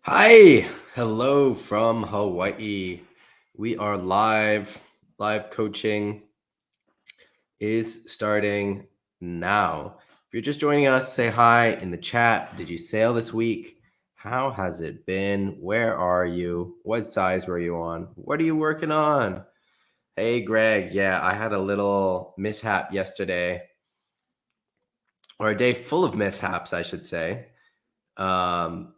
Hi, hello from Hawaii. We are live. Live coaching is starting now. If you're just joining us, say hi in the chat. Did you sail this week? How has it been? Where are you? What size were you on? What are you working on? Hey, Greg. Yeah, I had a little mishap yesterday, or a day full of mishaps, I should say. Um,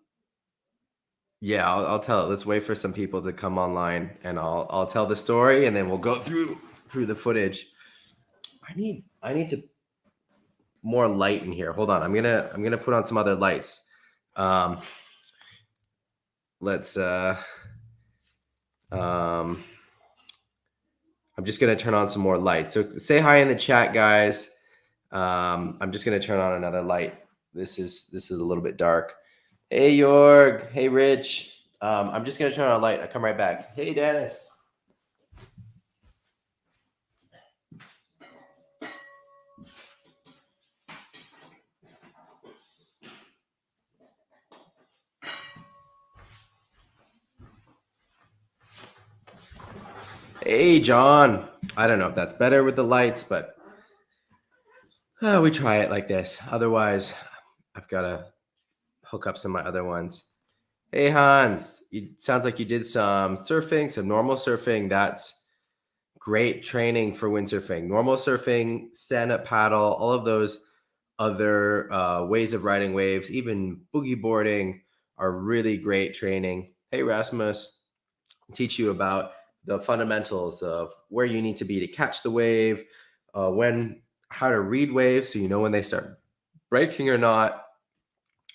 Yeah, I'll tell it. Let's wait for some people to come online, and I'll tell the story, and then we'll go through the footage. I need to more light in here. Hold on, I'm gonna put on some other lights. Um, let's um, I'm just gonna turn on some more lights. So say hi in the chat, guys. I'm just gonna turn on another light. This is a little bit dark. Hey Jorg. Hey Rich. I'm just gonna turn on a light. I'll come right back. Hey Dennis. Hey, John. I don't know if that's better with the lights, but we try it like this. Otherwise, I've got to hook up some of my other ones. Hey, Hans. Sounds like you did some surfing, some normal surfing. That's great training for windsurfing. Normal surfing, stand-up paddle, all of those other ways of riding waves, even boogie boarding are really great training. Hey, Rasmus. Teach you about the fundamentals of where you need to be to catch the wave, when how to read waves so you know when they start breaking or not.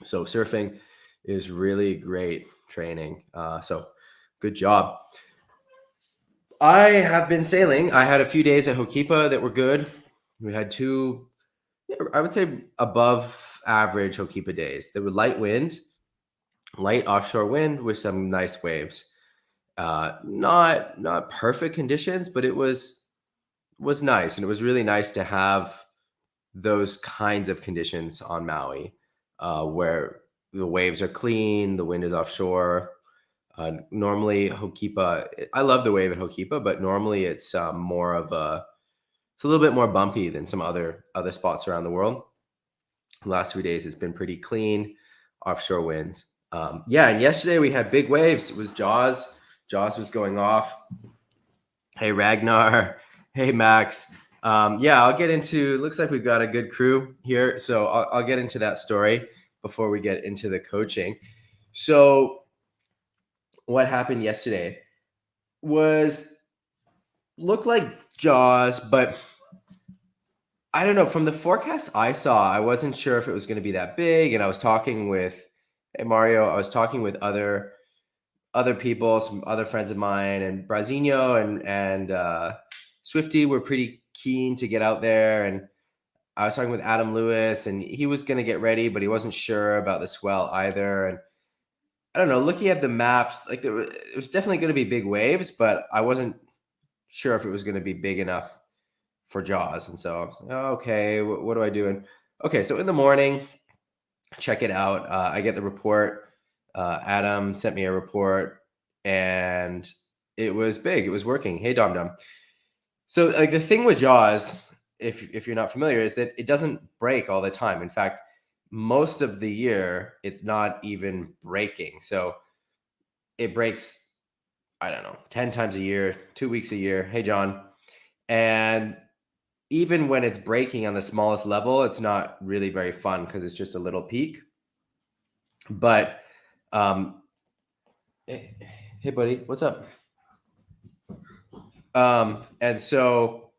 So surfing is really great training. So good job. I have been sailing. I had a few days at Hokipa that were good. We had two, I would say, above average Hokipa days. There were light wind, light offshore wind with some nice waves. Not perfect conditions, but it was nice, and it was really nice to have those kinds of conditions on Maui, where the waves are clean, the wind is offshore. Normally, Hokipa, I love the wave at Hokipa, but normally it's more of it's a little bit more bumpy than some other spots around the world. The last 3 days, it's been pretty clean, offshore winds. Yeah, and yesterday we had big waves. It was Jaws. Jaws was going off. Hey, Ragnar. Hey, Max. Yeah, I'll get into. Looks like we've got a good crew here, so I'll get into that story before we get into the coaching. So, what happened yesterday was looked like Jaws, but I don't know. From the forecast I saw, I wasn't sure if it was going to be that big, and I was talking with hey Mario. I was talking with other people, some other friends of mine, and Brazinho and Swifty were pretty keen to get out there. And I was talking with Adam Lewis, and he was going to get ready, but he wasn't sure about the swell either. And I don't know. Looking at the maps, like it was definitely going to be big waves, but I wasn't sure if it was going to be big enough for Jaws. And so, I was like, oh, okay, what do I do? And okay, so in the morning, check it out. I get the report. Adam sent me a report, and it was big. It was working. Hey, Dom Dom. So, like the thing with Jaws, if you're not familiar, is that it doesn't break all the time. In fact, most of the year, it's not even breaking. So it breaks, I don't know, 10 times a year, 2 weeks a year. Hey, John. And even when it's breaking on the smallest level, it's not really very fun because it's just a little peak. But um, hey, buddy, what's up? And so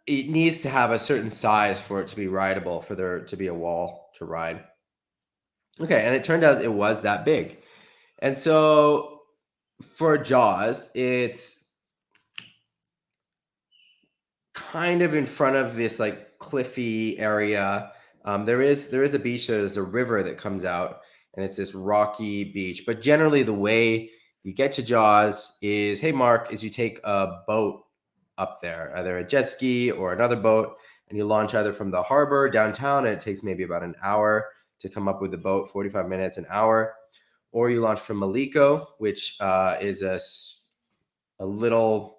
it needs to have a certain size for it to be rideable, for there to be a wall to ride. Okay, and it turned out it was that big. And so for Jaws, it's kind of in front of this like cliffy area. There is a beach, there's a river that comes out, and it's this rocky beach. But generally, the way you get to Jaws is, hey Mark, is you take a boat up there, either a jet ski or another boat, and you launch either from the harbor downtown, and it takes maybe about an hour to come up with the boat, 45 minutes, an hour. Or you launch from Maliko, which is a little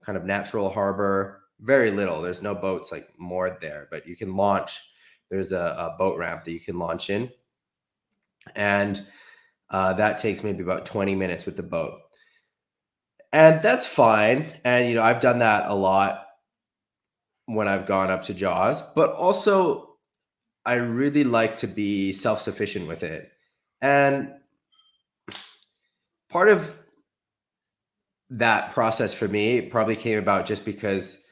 kind of natural harbor, very little. There's no boats like moored there, but you can launch. There's a boat ramp that you can launch in. And that takes maybe about 20 minutes with the boat. And that's fine. And, I've done that a lot when I've gone up to Jaws, but also I really like to be self-sufficient with it. And part of that process for me probably came about just because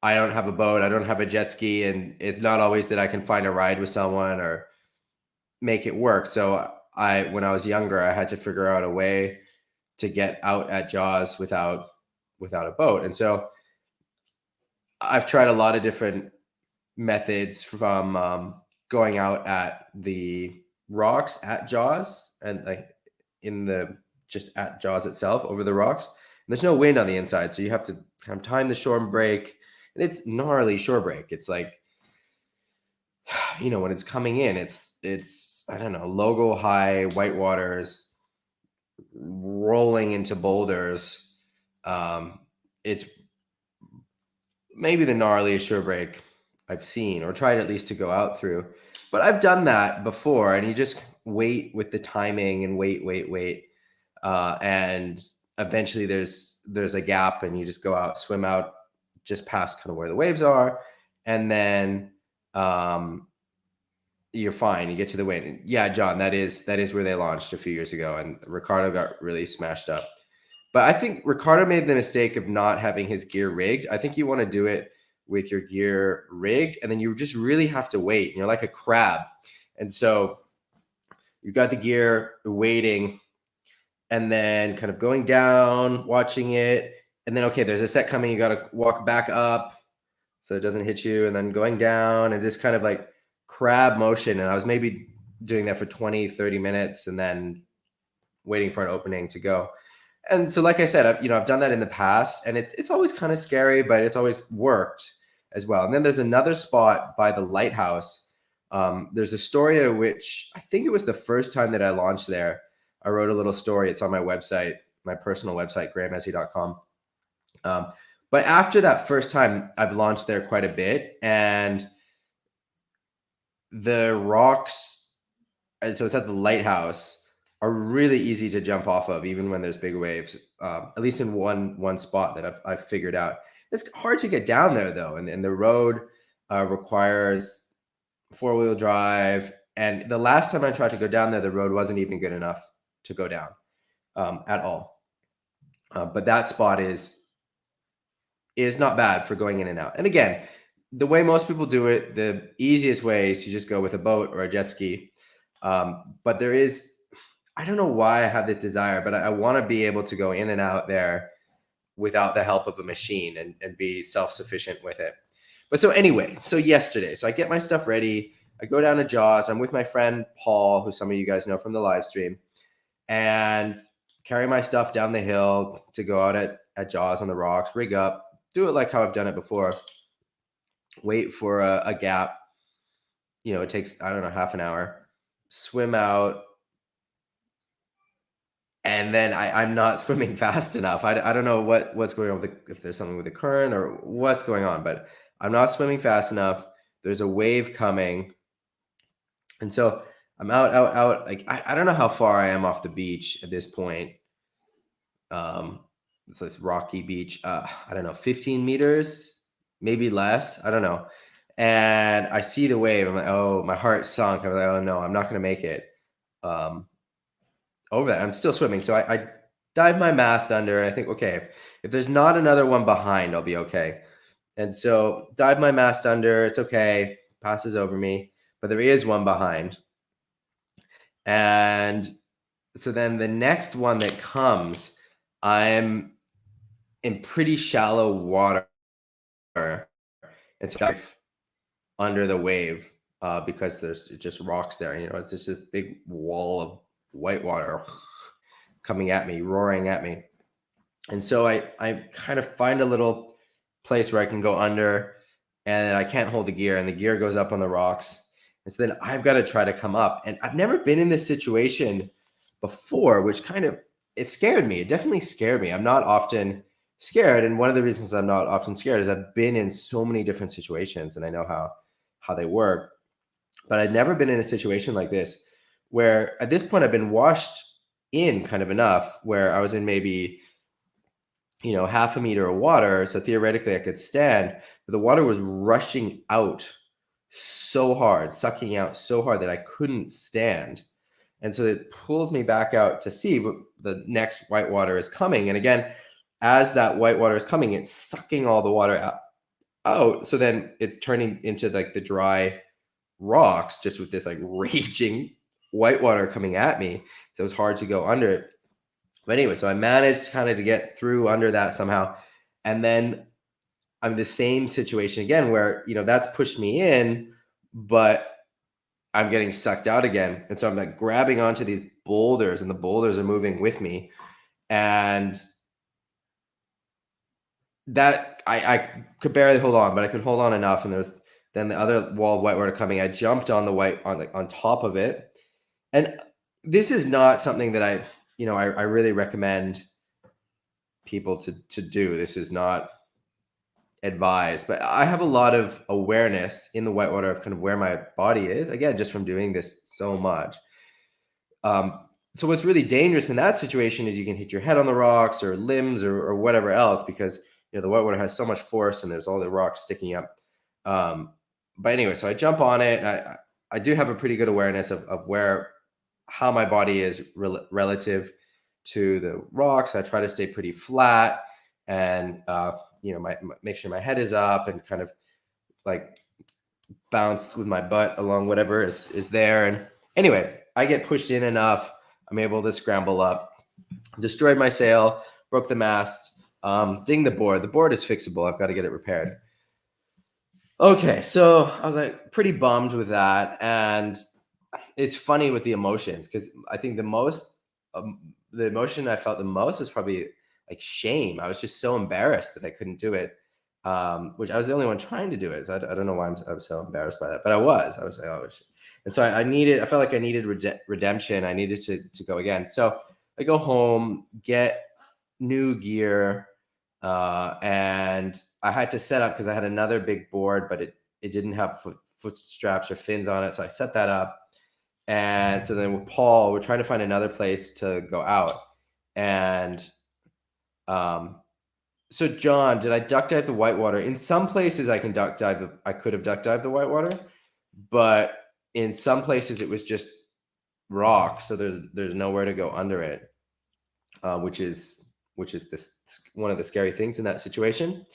I don't have a boat, I don't have a jet ski, and it's not always that I can find a ride with someone or make it work. So when I was younger, I had to figure out a way to get out at Jaws without a boat. And so I've tried a lot of different methods, from going out at the rocks at Jaws, and like just at Jaws itself over the rocks. And there's no wind on the inside, so you have to kind of time the shore break, and it's gnarly shore break. It's like, when it's coming in, it's I don't know, logo high white waters rolling into boulders. It's maybe the gnarliest shore break I've seen or tried at least to go out through. But I've done that before, and you just wait with the timing and wait. And eventually there's a gap, and you just go out, swim out just past kind of where the waves are. And then you're fine. You get to the wind. Yeah, John, that is where they launched a few years ago, and Ricardo got really smashed up. But I think Ricardo made the mistake of not having his gear rigged. I think you want to do it with your gear rigged, and then you just really have to wait. And you're like a crab. And so you've got the gear waiting, and then kind of going down, watching it. And then, okay, there's a set coming. You got to walk back up so it doesn't hit you, and then going down, and this kind of like crab motion. And I was maybe doing that for 20, 30 minutes and then waiting for an opening to go. And so, like I said, I've done that in the past, and it's always kind of scary, but it's always worked as well. And then there's another spot by the lighthouse. There's Astoria, which I think it was the first time that I launched there. I wrote a little story. It's on my website, my personal website, grahamezzy.com. But after that first time, I've launched there quite a bit, and the rocks, and so it's at the lighthouse, are really easy to jump off of, even when there's big waves. At least in one spot that I've figured out. It's hard to get down there though, and the road requires 4-wheel drive. And the last time I tried to go down there, the road wasn't even good enough to go down at all. But that spot is not bad for going in and out. And again, the way most people do it, the easiest way is you just go with a boat or a jet ski. But there is, I don't know why I have this desire, but I want to be able to go in and out there without the help of a machine and be self-sufficient with it. But so anyway, so yesterday, so I get my stuff ready. I go down to Jaws. I'm with my friend Paul, who some of you guys know from the live stream, and carry my stuff down the hill to go out at Jaws on the rocks, rig up, do it like how I've done it before, wait for a gap. It takes, I don't know, half an hour, swim out. And then I'm not swimming fast enough. I don't know what's going on if there's something with the current or what's going on, but I'm not swimming fast enough. There's a wave coming. And so I'm out. Like, I don't know how far I am off the beach at this point. It's this rocky beach. I don't know, 15 meters, maybe less. I don't know. And I see the wave. I'm like, oh, my heart sunk. I'm like, oh no, I'm not going to make it. Over that, I'm still swimming. So I dive my mast under, and I think, okay, if there's not another one behind, I'll be okay. And so dive my mast under, it's okay, passes over me, but there is one behind. And so then the next one that comes, I'm in pretty shallow water, and so I dive under the wave because there's just rocks there. It's just this big wall of white water coming at me, roaring at me. And so I kind of find a little place where I can go under, and I can't hold the gear, and the gear goes up on the rocks. And so then I've got to try to come up. And I've never been in this situation before, which kind of, it scared me. It definitely scared me. I'm not often scared. And one of the reasons I'm not often scared is I've been in so many different situations and I know how they work. But I'd never been in a situation like this where at this point I've been washed in kind of enough where I was in maybe, half a meter of water. So theoretically I could stand, but the water was rushing out so hard, sucking out so hard that I couldn't stand. And so it pulls me back out to sea, but the next whitewater is coming. And again, as that whitewater is coming, it's sucking all the water out. So then it's turning into like the dry rocks just with this like raging whitewater coming at me. So it was hard to go under it. But anyway, so I managed kind of to get through under that somehow. And then I'm in the same situation again where, that's pushed me in, but I'm getting sucked out again. And so I'm like grabbing onto these boulders and the boulders are moving with me. And that I could barely hold on, but I could hold on enough. And there's then the other wall of whitewater coming. I jumped on the on top of it. And this is not something that I really recommend people to do. This is not advised, but I have a lot of awareness in the whitewater of kind of where my body is, again, just from doing this so much. So what's really dangerous in that situation is you can hit your head on the rocks or limbs or whatever else, because the whitewater has so much force and there's all the rocks sticking up. But anyway, so I jump on it and I do have a pretty good awareness of how my body is relative to the rocks. I try to stay pretty flat and make sure my head is up and kind of like bounce with my butt along whatever is there. And anyway, I get pushed in enough. I'm able to scramble up, destroyed my sail, broke the mast, dinged the board. The board is fixable. I've got to get it repaired. Okay, so I was like pretty bummed with that. And it's funny with the emotions because I think the emotion I felt the most was probably like shame. I was just so embarrassed that I couldn't do it, which I was the only one trying to do it. So I don't know why I was so embarrassed by that, but I was like, oh, shit. And so I felt like I needed redemption. I needed to go again. So I go home, get new gear, and I had to set up because I had another big board, but it didn't have foot straps or fins on it. So I set that up. And so then with Paul, we're trying to find another place to go out. And so John, did I duck dive the whitewater? In some places I could have duck dived the whitewater, but in some places it was just rock. So there's nowhere to go under it, which is this one of the scary things in that situation.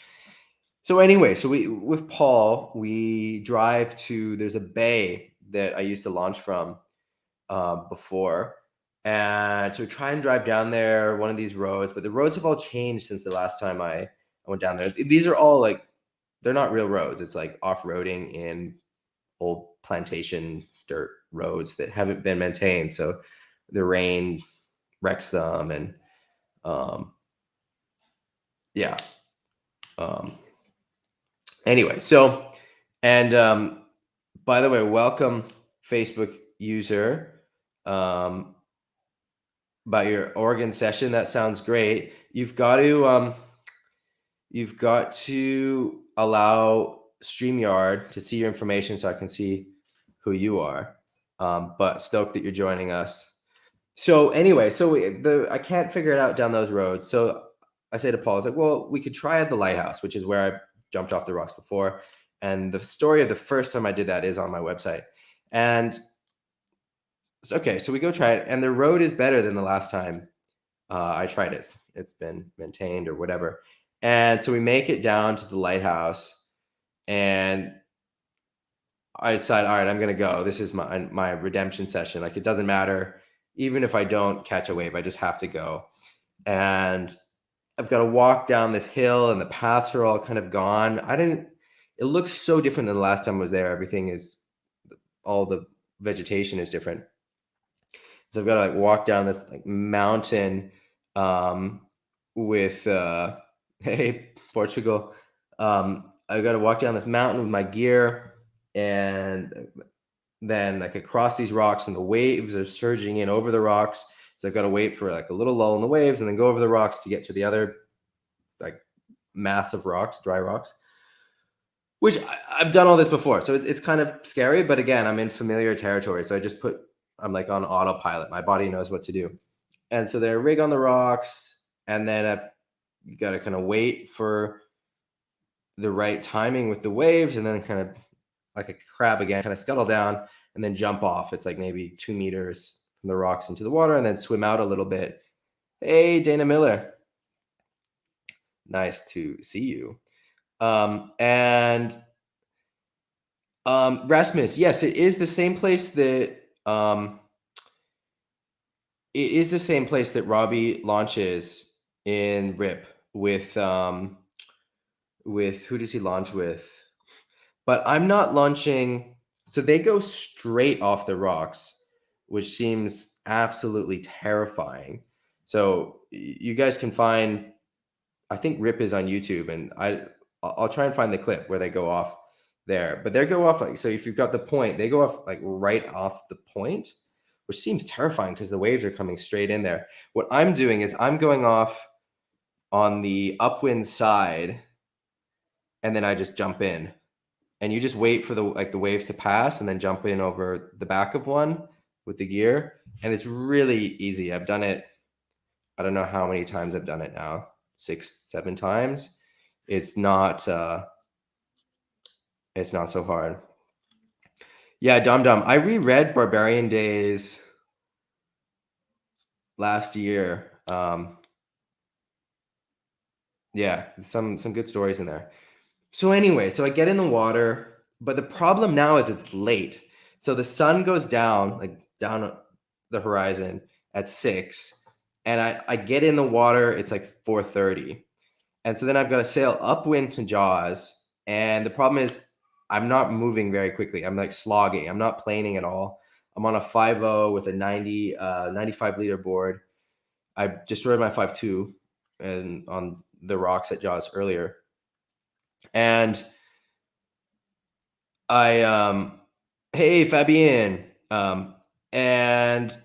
So anyway, with Paul, we drive there's a bay that I used to launch from before. And so we try and drive down there, one of these roads, but the roads have all changed since the last time I went down there. These are all they're not real roads. It's like off-roading in old plantation dirt roads that haven't been maintained. So the rain wrecks them. And yeah. Anyway, so, and by the way, welcome Facebook user. About your Oregon session. That sounds great. You've got to allow StreamYard to see your information so I can see who you are. But stoked that you're joining us. So anyway, I can't figure it out down those roads. So I say to Paul, I was like, well, we could try at the lighthouse, which is where I jumped off the rocks before. And the story of the first time I did that is on my website. And okay, so we go try it, and the road is better than the last time I tried it. It's been maintained or whatever. And so we make it down to the lighthouse, and I decide, all right, I'm gonna go. This is my redemption session. Like, it doesn't matter, even if I don't catch a wave, I just have to go. And I've got to walk down this hill, and the paths are all kind of gone. It looks so different than the last time I was there. All the vegetation is different. So I've got to walk down this mountain with hey, Portugal. I've got to walk down this mountain with my gear, and then like across these rocks, and the waves are surging in over the rocks. So I've got to wait for like a little lull in the waves and then go over the rocks to get to the other like massive rocks, dry rocks. Which I've done all this before, so it's kind of scary. But again, I'm in familiar territory, so I'm like on autopilot. My body knows what to do, and so they rig on the rocks, and then I've got to kind of wait for the right timing with the waves, and then kind of like a crab again, kind of scuttle down and then jump off. It's like maybe 2 meters from the rocks into the water, and then swim out a little bit. Hey, Dana Miller, nice to see you. And Rasmus, yes, it is the same place that Robbie launches in RIP with who does he launch with? But I'm not launching, so they go straight off the rocks, which seems absolutely terrifying. So you guys can find, I think RIP is on YouTube, and I'll try and find the clip where they go off there. But they go off like, so if you've got the point, they go off like right off the point, which seems terrifying because the waves are coming straight in there. What I'm doing is I'm going off on the upwind side, and then I just jump in. And you just wait for the waves to pass and then jump in over the back of one with the gear. And it's really easy. I've done it, I don't know how many times I've done it now, 6, 7 times. It's not so hard. Yeah, Dum Dum. I reread Barbarian Days last year. Yeah, some good stories in there. So anyway, so I get in the water, but the problem now is it's late. So the sun goes down, like down the horizon at 6, and I get in the water, it's like 4:30. And so then I've got to sail upwind to Jaws, and the problem is I'm not moving very quickly. I'm like slogging. I'm not planing at all. I'm on a 5.0 with a 95 liter board. I destroyed my 5.2 and on the rocks at Jaws earlier. And hey Fabienne, and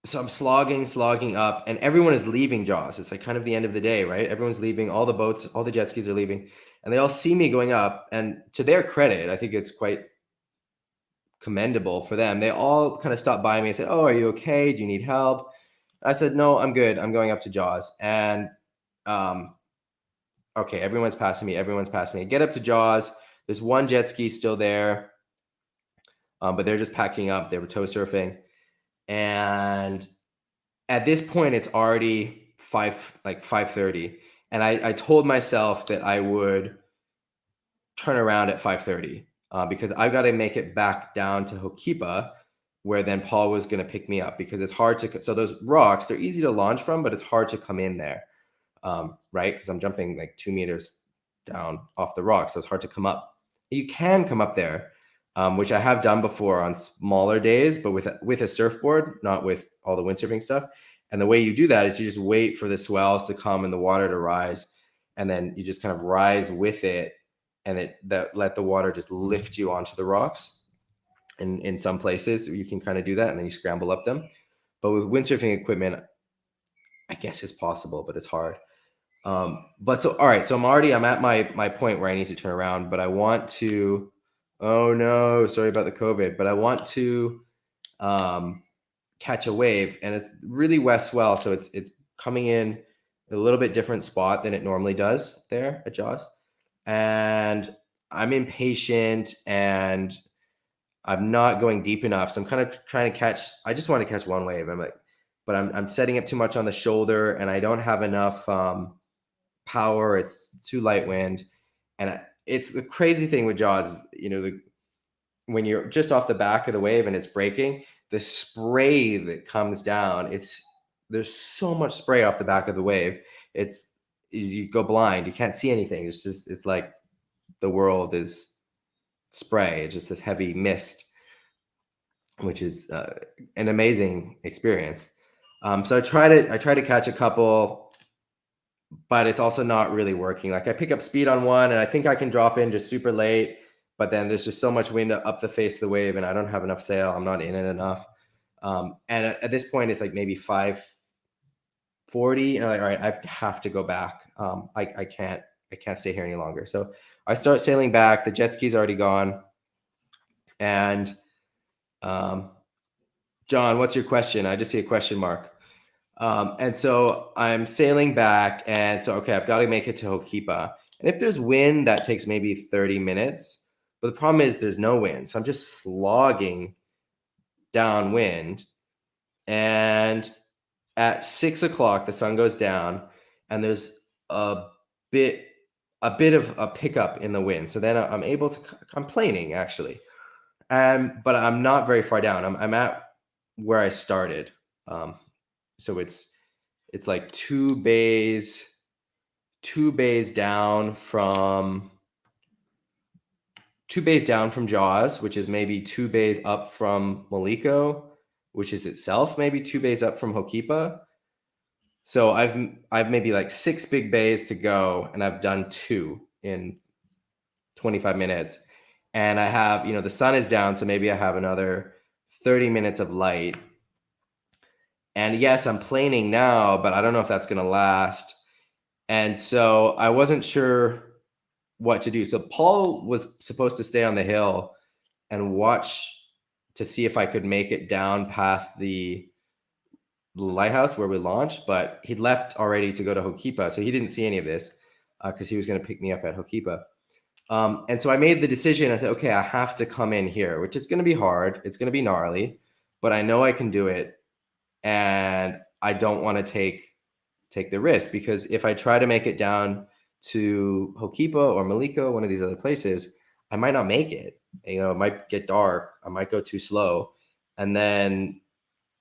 so I'm slogging up, and everyone is leaving Jaws. It's like kind of the end of the day, right? Everyone's leaving, all the boats, all the jet skis are leaving, and they all see me going up. And to their credit, I think it's quite commendable for them. They all kind of stopped by me and said, "Oh, are you okay? Do you need help?" I said, "No, I'm good. I'm going up to Jaws." And okay, everyone's passing me. I get up to Jaws. There's one jet ski still there, but they're just packing up. They were tow surfing, and at this point, it's already 5:30, and I told myself that I would turn around at 5:30 because I've got to make it back down to Hokipa, where then Paul was going to pick me up, because it's hard to. So those rocks, they're easy to launch from, but it's hard to come in there, right? Because I'm jumping like 2 meters down off the rock, so it's hard to come up. You can come up there, which I have done before on smaller days, but with a surfboard, not with all the windsurfing stuff. And the way you do that is you just wait for the swells to come and the water to rise, and then you just kind of rise with it, and let the water just lift you onto the rocks. And in some places you can kind of do that, and then you scramble up them. But with windsurfing equipment, I guess it's possible, but it's hard. But so, all right, so I'm at my point where I need to turn around, but I want to, oh no, sorry about the COVID, but I want to catch a wave, and it's really west swell. So it's coming in a little bit different spot than it normally does there at Jaws. And I'm impatient, and I'm not going deep enough. So I'm kind of trying to catch, I just want to catch one wave. But I'm setting up too much on the shoulder, and I don't have enough power. It's too light wind. And it's the crazy thing with Jaws is, when you're just off the back of the wave and it's breaking, the spray that comes down, there's so much spray off the back of the wave. You go blind. You can't see anything. It's like the world is spray. It's just this heavy mist, which is an amazing experience. So I try to catch a couple, but it's also not really working. Like I pick up speed on one, and I think I can drop in just super late, but then there's just so much wind up the face of the wave, and I don't have enough sail. I'm not in it enough. And at this point, it's like maybe 5:40, and I'm like, all right, I have to go back. I can't stay here any longer. So I start sailing back. The jet ski's already gone. And John, what's your question? I just see a question mark. And so I'm sailing back, and so okay, I've got to make it to Hokipa. And if there's wind, that takes maybe 30 minutes. But the problem is there's no wind, so I'm just slogging downwind. And at 6 o'clock, the sun goes down, and there's a bit of a pickup in the wind. So then I'm able to, I'm planing actually, but I'm not very far down. I'm at where I started. So it's like two bays down from Jaws, which is maybe 2 bays up from Maliko, which is itself maybe 2 bays up from Hokipa. So I've maybe like 6 big bays to go, and I've done 2 in 25 minutes. And I have, the sun is down, so maybe I have another 30 minutes of light. And yes, I'm planing now, but I don't know if that's going to last. And so I wasn't sure what to do. So Paul was supposed to stay on the hill and watch to see if I could make it down past the lighthouse where we launched, but he'd left already to go to Hokipa. So he didn't see any of this because he was going to pick me up at Hokipa. And so I made the decision. I said, okay, I have to come in here, which is going to be hard. It's going to be gnarly, but I know I can do it. And I don't want to take the risk, because if I try to make it down to Hokipa or Maliko, one of these other places, I might not make it. It might get dark. I might go too slow. And then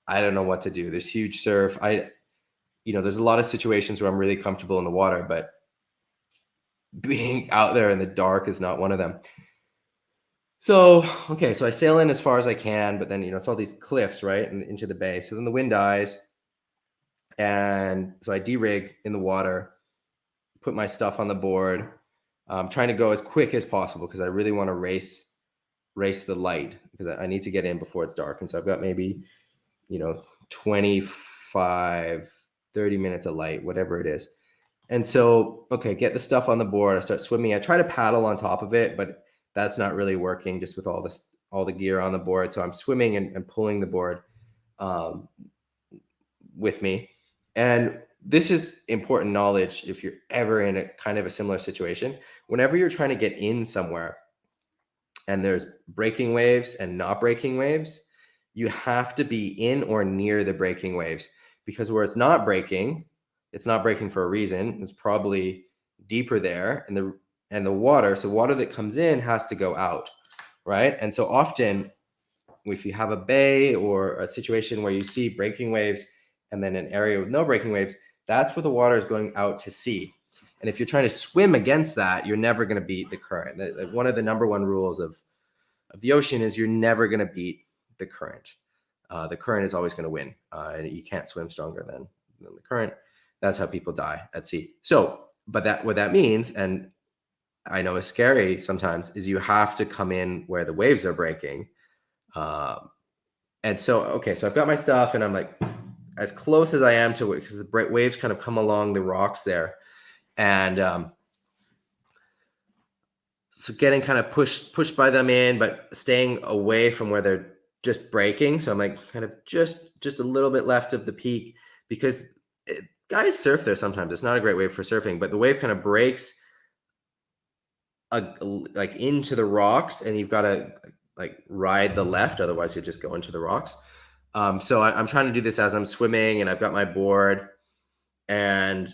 I don't know what to do. There's huge surf. There's a lot of situations where I'm really comfortable in the water, but being out there in the dark is not one of them. So, okay, so I sail in as far as I can, but then, it's all these cliffs, right, into the bay. So then the wind dies, and so I de-rig in the water, put my stuff on the board, trying to go as quick as possible because I really want to race the light, because I need to get in before it's dark. And so I've got maybe, 25, 30 minutes of light, whatever it is. And so, okay, get the stuff on the board. I start swimming. I try to paddle on top of it, but that's not really working just with all the gear on the board. So I'm swimming and pulling the board with me. And this is important knowledge if you're ever in a kind of a similar situation. Whenever you're trying to get in somewhere and there's breaking waves and not breaking waves, you have to be in or near the breaking waves, because where it's not breaking for a reason. It's probably deeper there, and the water that comes in has to go out, right? And so often, if you have a bay or a situation where you see breaking waves and then an area with no breaking waves, that's where the water is going out to sea. And if you're trying to swim against that, you're never going to beat the current. One of the number one rules of the ocean is you're never going to beat the current. The current is always going to win, and you can't swim stronger than the current. That's how people die at sea. So, but what that means, and I know is scary sometimes, is you have to come in where the waves are breaking. And so, okay, so I've got my stuff, and I'm like as close as I am to it, because the waves kind of come along the rocks there. And so getting kind of pushed by them in, but staying away from where they're just breaking. So I'm like kind of just a little bit left of the peak, because guys surf there sometimes. It's not a great wave for surfing, but the wave kind of breaks like into the rocks, and you've got to like ride the left, otherwise you just go into the rocks. So I'm trying to do this as I'm swimming, and I've got my board, and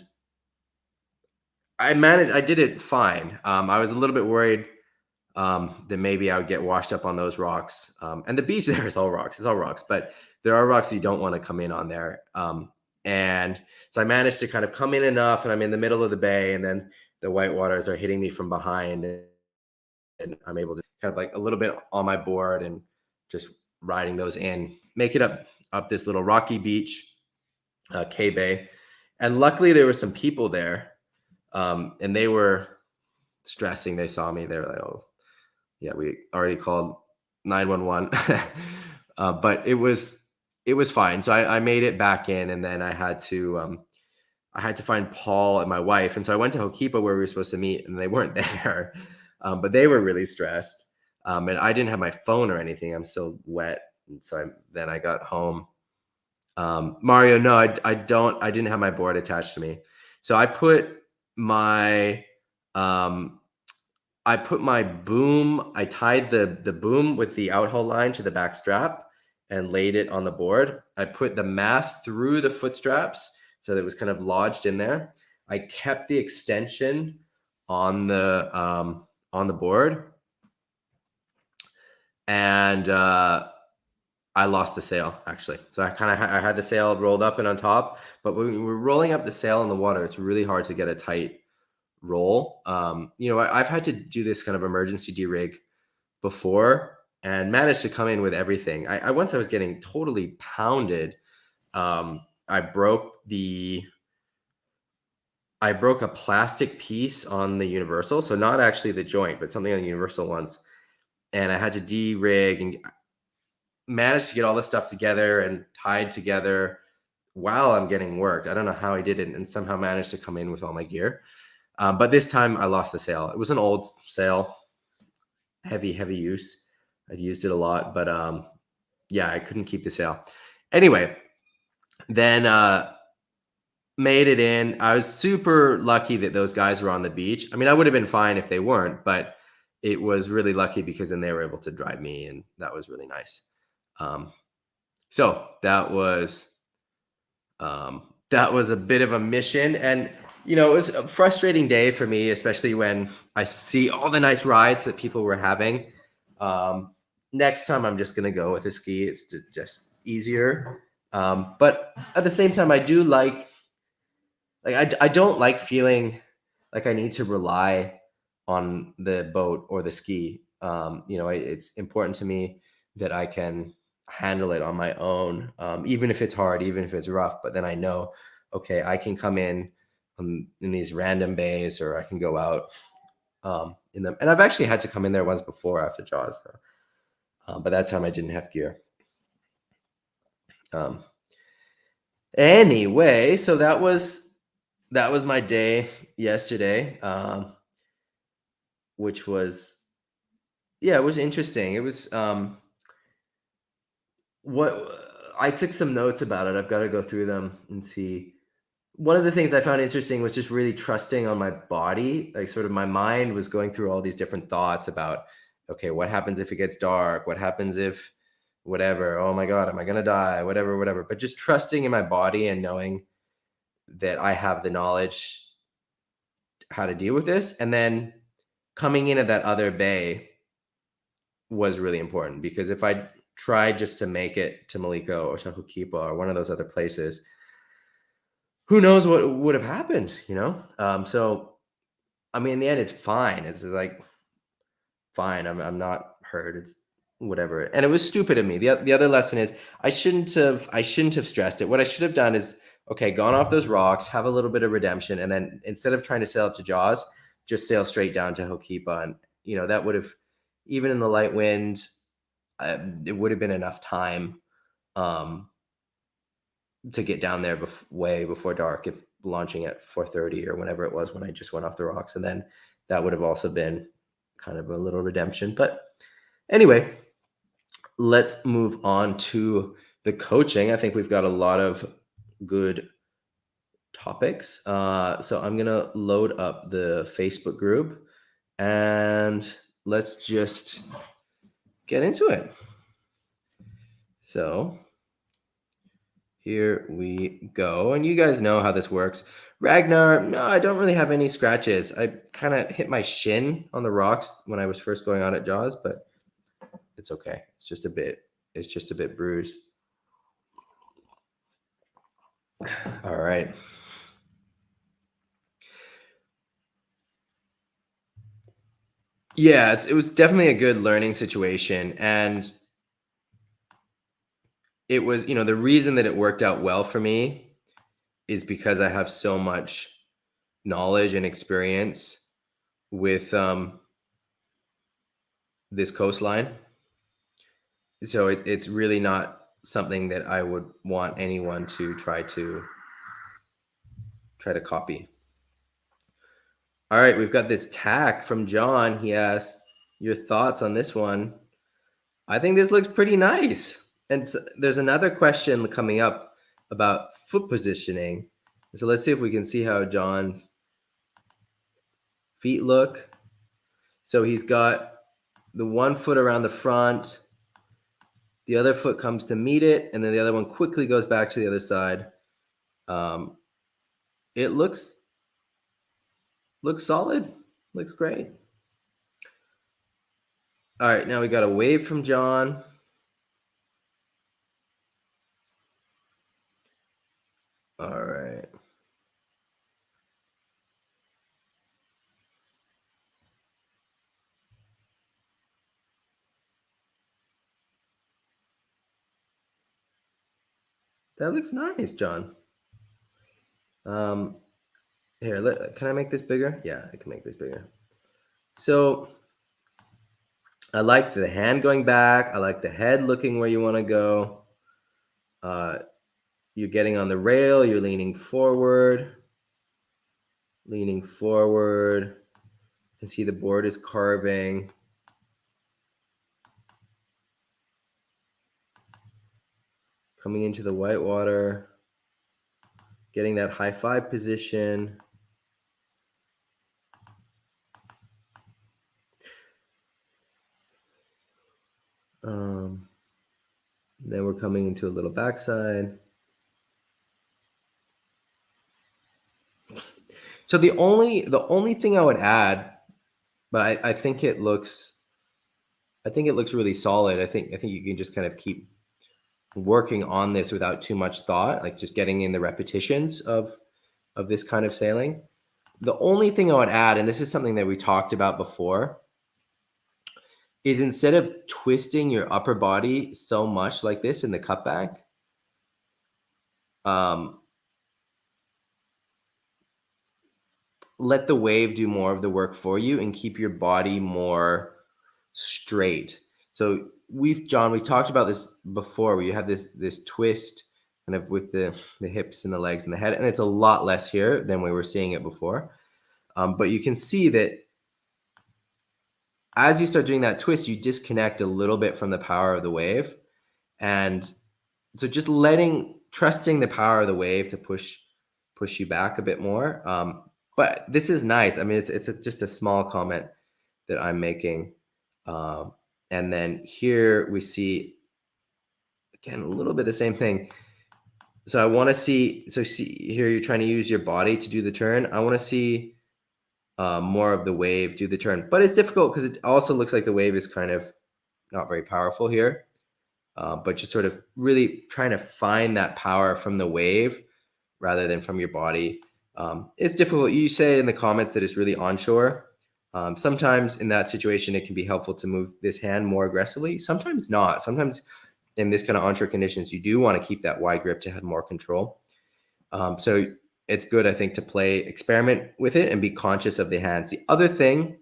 I did it fine. I was a little bit worried that maybe I would get washed up on those rocks. And the beach there is all rocks. It's all rocks, but there are rocks you don't want to come in on there. And so I managed to kind of come in enough, and I'm in the middle of the bay, and then the white waters are hitting me from behind, and I'm able to kind of like a little bit on my board and just riding those in, make it up this little rocky beach, K Bay. And luckily there were some people there, and they were stressing. They saw me. They were like, oh, Yeah, we already called 911. But it was fine. So I made it back in, and then I had to find Paul and my wife, and so I went to Hokipa where we were supposed to meet, and they weren't there. But they were really stressed, and I didn't have my phone or anything. I'm still wet, and so then I got home. Mario, no, I don't. I didn't have my board attached to me, so my um, I put my boom. I tied the boom with the outhole line to the back strap and laid it on the board. I put the mast through the foot straps so that it was kind of lodged in there. I kept the extension on the board, and I lost the sail actually. So I had the sail rolled up and on top, but when we were rolling up the sail in the water, it's really hard to get a tight roll. I've had to do this kind of emergency derig before and managed to come in with everything. I once I was getting totally pounded. I broke a plastic piece on the universal, so not actually the joint, but something on the universal once, and I had to de-rig and managed to get all this stuff together and tied together while I'm getting work. I don't know how I did it, and somehow managed to come in with all my gear. But this time I lost the sail. It was an old sail, heavy use. I'd used it a lot, but yeah, I couldn't keep the sail. Anyway, then made it in. I was super lucky that those guys were on the beach. I mean, I would have been fine if they weren't, but it was really lucky because then they were able to drive me, and that was really nice. So that was a bit of a mission, and it was a frustrating day for me, especially when I see all the nice rides that people were having. Next time, I'm just gonna go with a ski. It's just easier. But at the same time, I do I don't like feeling like I need to rely on the boat or the ski. It's important to me that I can handle it on my own, even if it's hard, even if it's rough. But then I know, okay, I can come in these random bays, or I can go out in them. And I've actually had to come in there once before after Jaws, but that time I didn't have gear. Anyway, so that was my day yesterday, which was, yeah, it was interesting. It was what I took some notes about it. I've got to go through them and see. One of the things I found interesting was just really trusting on my body. Like, sort of my mind was going through all these different thoughts about, okay, what happens if it gets dark? What happens if whatever? Oh my God, am I gonna die? Whatever. But just trusting in my body and knowing that I have the knowledge how to deal with this. And then coming in at that other bay was really important, because if I tried just to make it to Maliko or to Hokipa or one of those other places, who knows what would have happened, So, I mean, in the end, it's fine. It's like, fine. I'm not hurt. It's whatever. And it was stupid of me. The other lesson is I shouldn't have stressed it. What I should have done is, okay, gone off those rocks, have a little bit of redemption, and then instead of trying to sail up to Jaws, just sail straight down to Hokipa, and that would have, even in the light wind, it would have been enough time um, to get down there way before dark, if launching at 4:30 or whenever it was when I just went off the rocks, and then that would have also been kind of a little redemption. But anyway, let's move on to the coaching. I think we've got a lot of good topics. So I'm gonna load up the Facebook group, and let's just get into it. So here we go. And you guys know how this works. Ragnar, no, I don't really have any scratches. I kind of hit my shin on the rocks when I was first going on at Jaws, but it's okay. It's just a bit bruised. All right. Yeah, it was definitely a good learning situation. And it was, the reason that it worked out well for me is because I have so much knowledge and experience with this coastline. So it's really not something that I would want anyone to try to copy. All right, we've got this tack from John. He asked your thoughts on this one. I think this looks pretty nice. And there's another question coming up about foot positioning. So let's see if we can see how John's feet look. So he's got the one foot around the front, the other foot comes to meet it, and then the other one quickly goes back to the other side. It looks solid, looks great. All right, now we got a wave from John. All right. That looks nice, John. Here, can I make this bigger? Yeah, I can make this bigger. So I like the hand going back. I like the head looking where you want to go. You're getting on the rail. You're leaning forward. Leaning forward. You can see the board is carving. Coming into the whitewater. Getting that high five position. Then we're coming into a little backside. So the only thing I would add, but I think it looks really solid. I think you can just kind of keep working on this without too much thought, like just getting in the repetitions of this kind of sailing. The only thing I would add, and this is something that we talked about before, is instead of twisting your upper body so much like this in the cutback, let the wave do more of the work for you and keep your body more straight. So John, we talked about this before, where you have this twist kind of with the hips and the legs and the head, and it's a lot less here than we were seeing it before. But you can see that as you start doing that twist, you disconnect a little bit from the power of the wave. And so just trusting the power of the wave to push you back a bit more. But this is nice. I mean, it's just a small comment that I'm making. And then here we see, again, a little bit the same thing. So I want to see here you're trying to use your body to do the turn. I want to see more of the wave do the turn. But it's difficult because it also looks like the wave is kind of not very powerful here. But just sort of really trying to find that power from the wave rather than from your body. It's difficult. You say in the comments that it's really onshore. Sometimes in that situation, it can be helpful to move this hand more aggressively. Sometimes not. Sometimes in this kind of onshore conditions, you do want to keep that wide grip to have more control. So it's good, I think, to experiment with it and be conscious of the hands. The other thing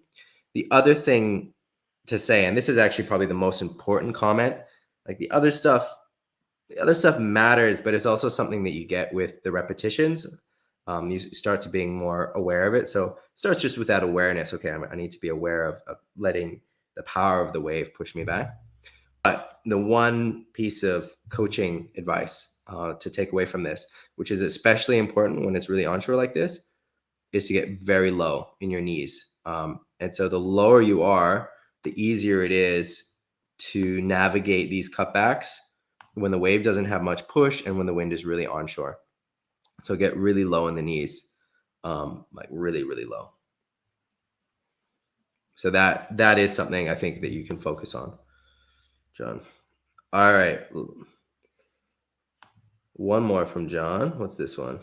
to say, and this is actually probably the most important comment, like the other stuff matters, but it's also something that you get with the repetitions. You start to being more aware of it. So it starts just with that awareness. Okay, I need to be aware of letting the power of the wave push me back. But the one piece of coaching advice to take away from this, which is especially important when it's really onshore like this, is to get very low in your knees. And so the lower you are, the easier it is to navigate these cutbacks when the wave doesn't have much push and when the wind is really onshore. So get really low in the knees, like really, really low. So that is something I think that you can focus on, John. All right. One more from John. What's this one?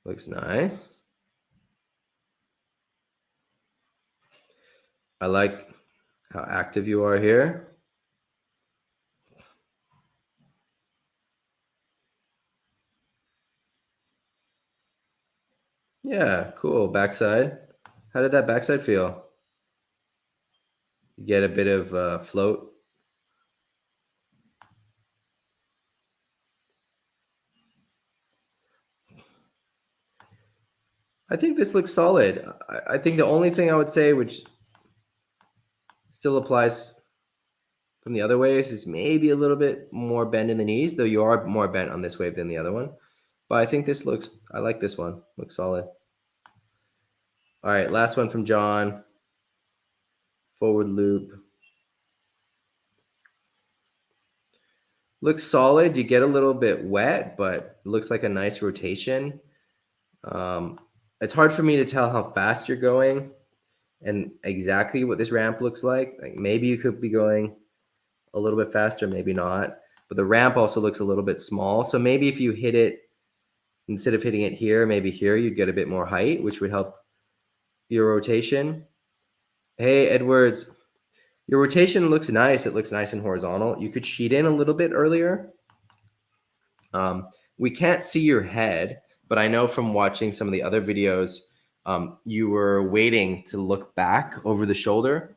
Looks nice. I like how active you are here. Yeah, cool. Backside. How did that backside feel? You get a bit of float. I think this looks solid. I think the only thing I would say, which still applies from the other waves, is maybe a little bit more bend in the knees, though you are more bent on this wave than the other one. But I think this looks, I like this one. Looks solid. All right, last one from John. Forward loop. Looks solid. You get a little bit wet, but looks like a nice rotation. It's hard for me to tell how fast you're going and exactly what this ramp looks like. Like maybe you could be going a little bit faster, maybe not. But the ramp also looks a little bit small. So maybe if you hit it, instead of hitting it here, maybe here, you'd get a bit more height, which would help your rotation. Hey, Edwards, your rotation looks nice. It looks nice and horizontal. You could sheet in a little bit earlier. We can't see your head, but I know from watching some of the other videos, you were waiting to look back over the shoulder.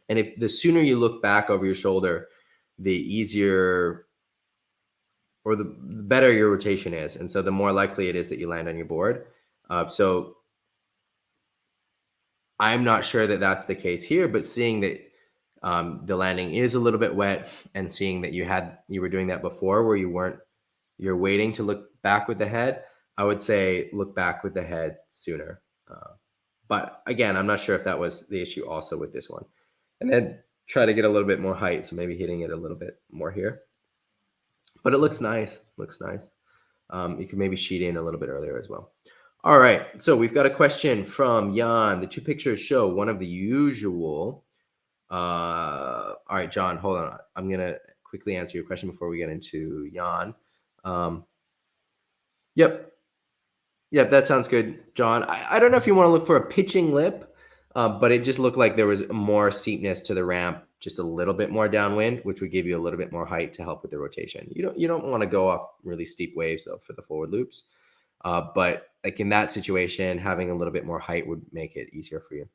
And if the sooner you look back over your shoulder, the easier or the better your rotation is. And so the more likely it is that you land on your board. So I'm not sure that that's the case here, but seeing that the landing is a little bit wet and seeing that you were doing that before where you're waiting to look back with the head, I would say look back with the head sooner. But again, I'm not sure if that was the issue also with this one. And then try to get a little bit more height. So maybe hitting it a little bit more here. But it looks nice. Looks nice. You can maybe sheet in a little bit earlier as well. All right. So we've got a question from Jan. The two pictures show one of the usual. All right, John, hold on. I'm going to quickly answer your question before we get into Jan. Yep. Yep, that sounds good, John. I don't know if you want to look for a pitching lip, but it just looked like there was more steepness to the ramp, just a little bit more downwind, which would give you a little bit more height to help with the rotation. You don't want to go off really steep waves though for the forward loops, but like in that situation, having a little bit more height would make it easier for you.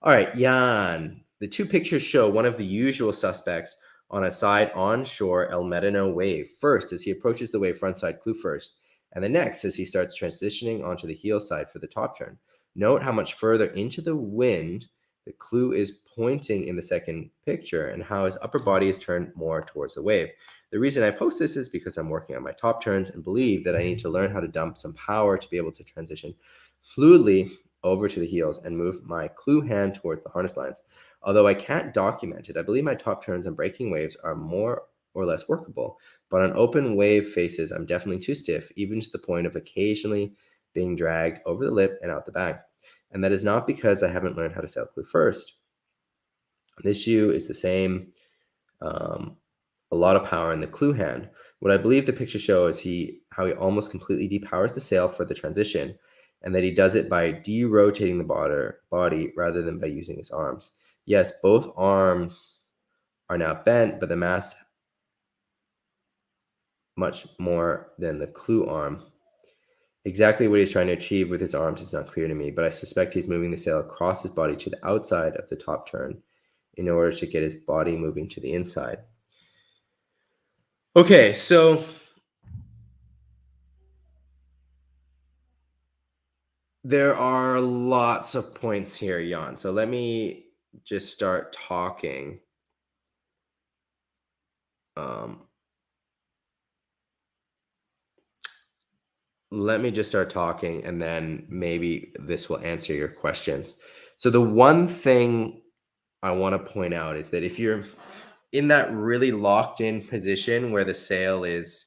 All right, Jan. The two pictures show one of the usual suspects on a side onshore El Medano wave. First, as he approaches the wave frontside clue first, and the next as he starts transitioning onto the heel side for the top turn. Note how much further into the wind the clue is pointing in the second picture and how his upper body is turned more towards the wave. The reason I post this is because I'm working on my top turns and believe that I need to learn how to dump some power to be able to transition fluidly over to the heels and move my clue hand towards the harness lines. Although I can't document it, I believe my top turns and breaking waves are more or less workable. But on open wave faces, I'm definitely too stiff, even to the point of occasionally being dragged over the lip and out the back. And that is not because I haven't learned how to sail clue first. This shoe is the same, a lot of power in the clue hand. What I believe the picture shows how he almost completely depowers the sail for the transition, and that he does it by de-rotating the body rather than by using his arms. Yes, both arms are now bent, but the mast much more than the clue arm. Exactly what he's trying to achieve with his arms is not clear to me, but I suspect he's moving the sail across his body to the outside of the top turn in order to get his body moving to the inside. Okay, so there are lots of points here, Jan. So let me just start talking. Let me just start talking and then maybe this will answer your questions. So the one thing I want to point out is that if you're in that really locked in position where the sail is,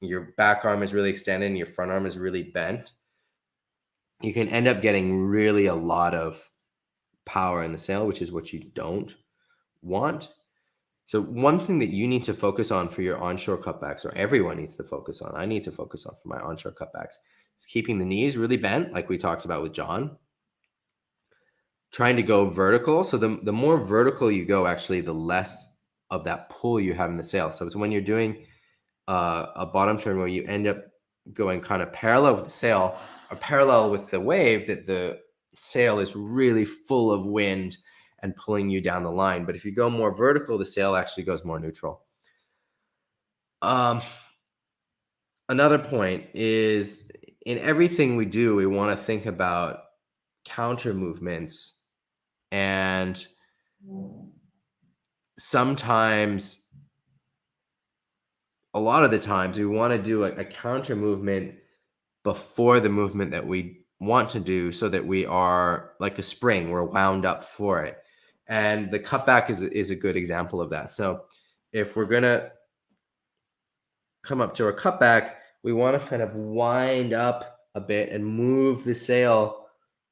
your back arm is really extended and your front arm is really bent, you can end up getting really a lot of power in the sail, which is what you don't want. So one thing that you need to focus on for your onshore cutbacks, or everyone needs to focus on, I need to focus on for my onshore cutbacks, is keeping the knees really bent, like we talked about with John. Trying to go vertical. So the more vertical you go, actually, the less of that pull you have in the sail. So it's when you're doing a bottom turn where you end up going kind of parallel with the sail, parallel with the wave, that the sail is really full of wind and pulling you down the line. But if you go more vertical, the sail actually goes more neutral. Another point is, in everything we do, we want to think about counter movements. And sometimes, a lot of the times, we want to do a counter movement before the movement that we want to do, so that we are like a spring, we're wound up for it. And the cutback is a good example of that. So if we're going to come up to our cutback, we want to kind of wind up a bit and move the sail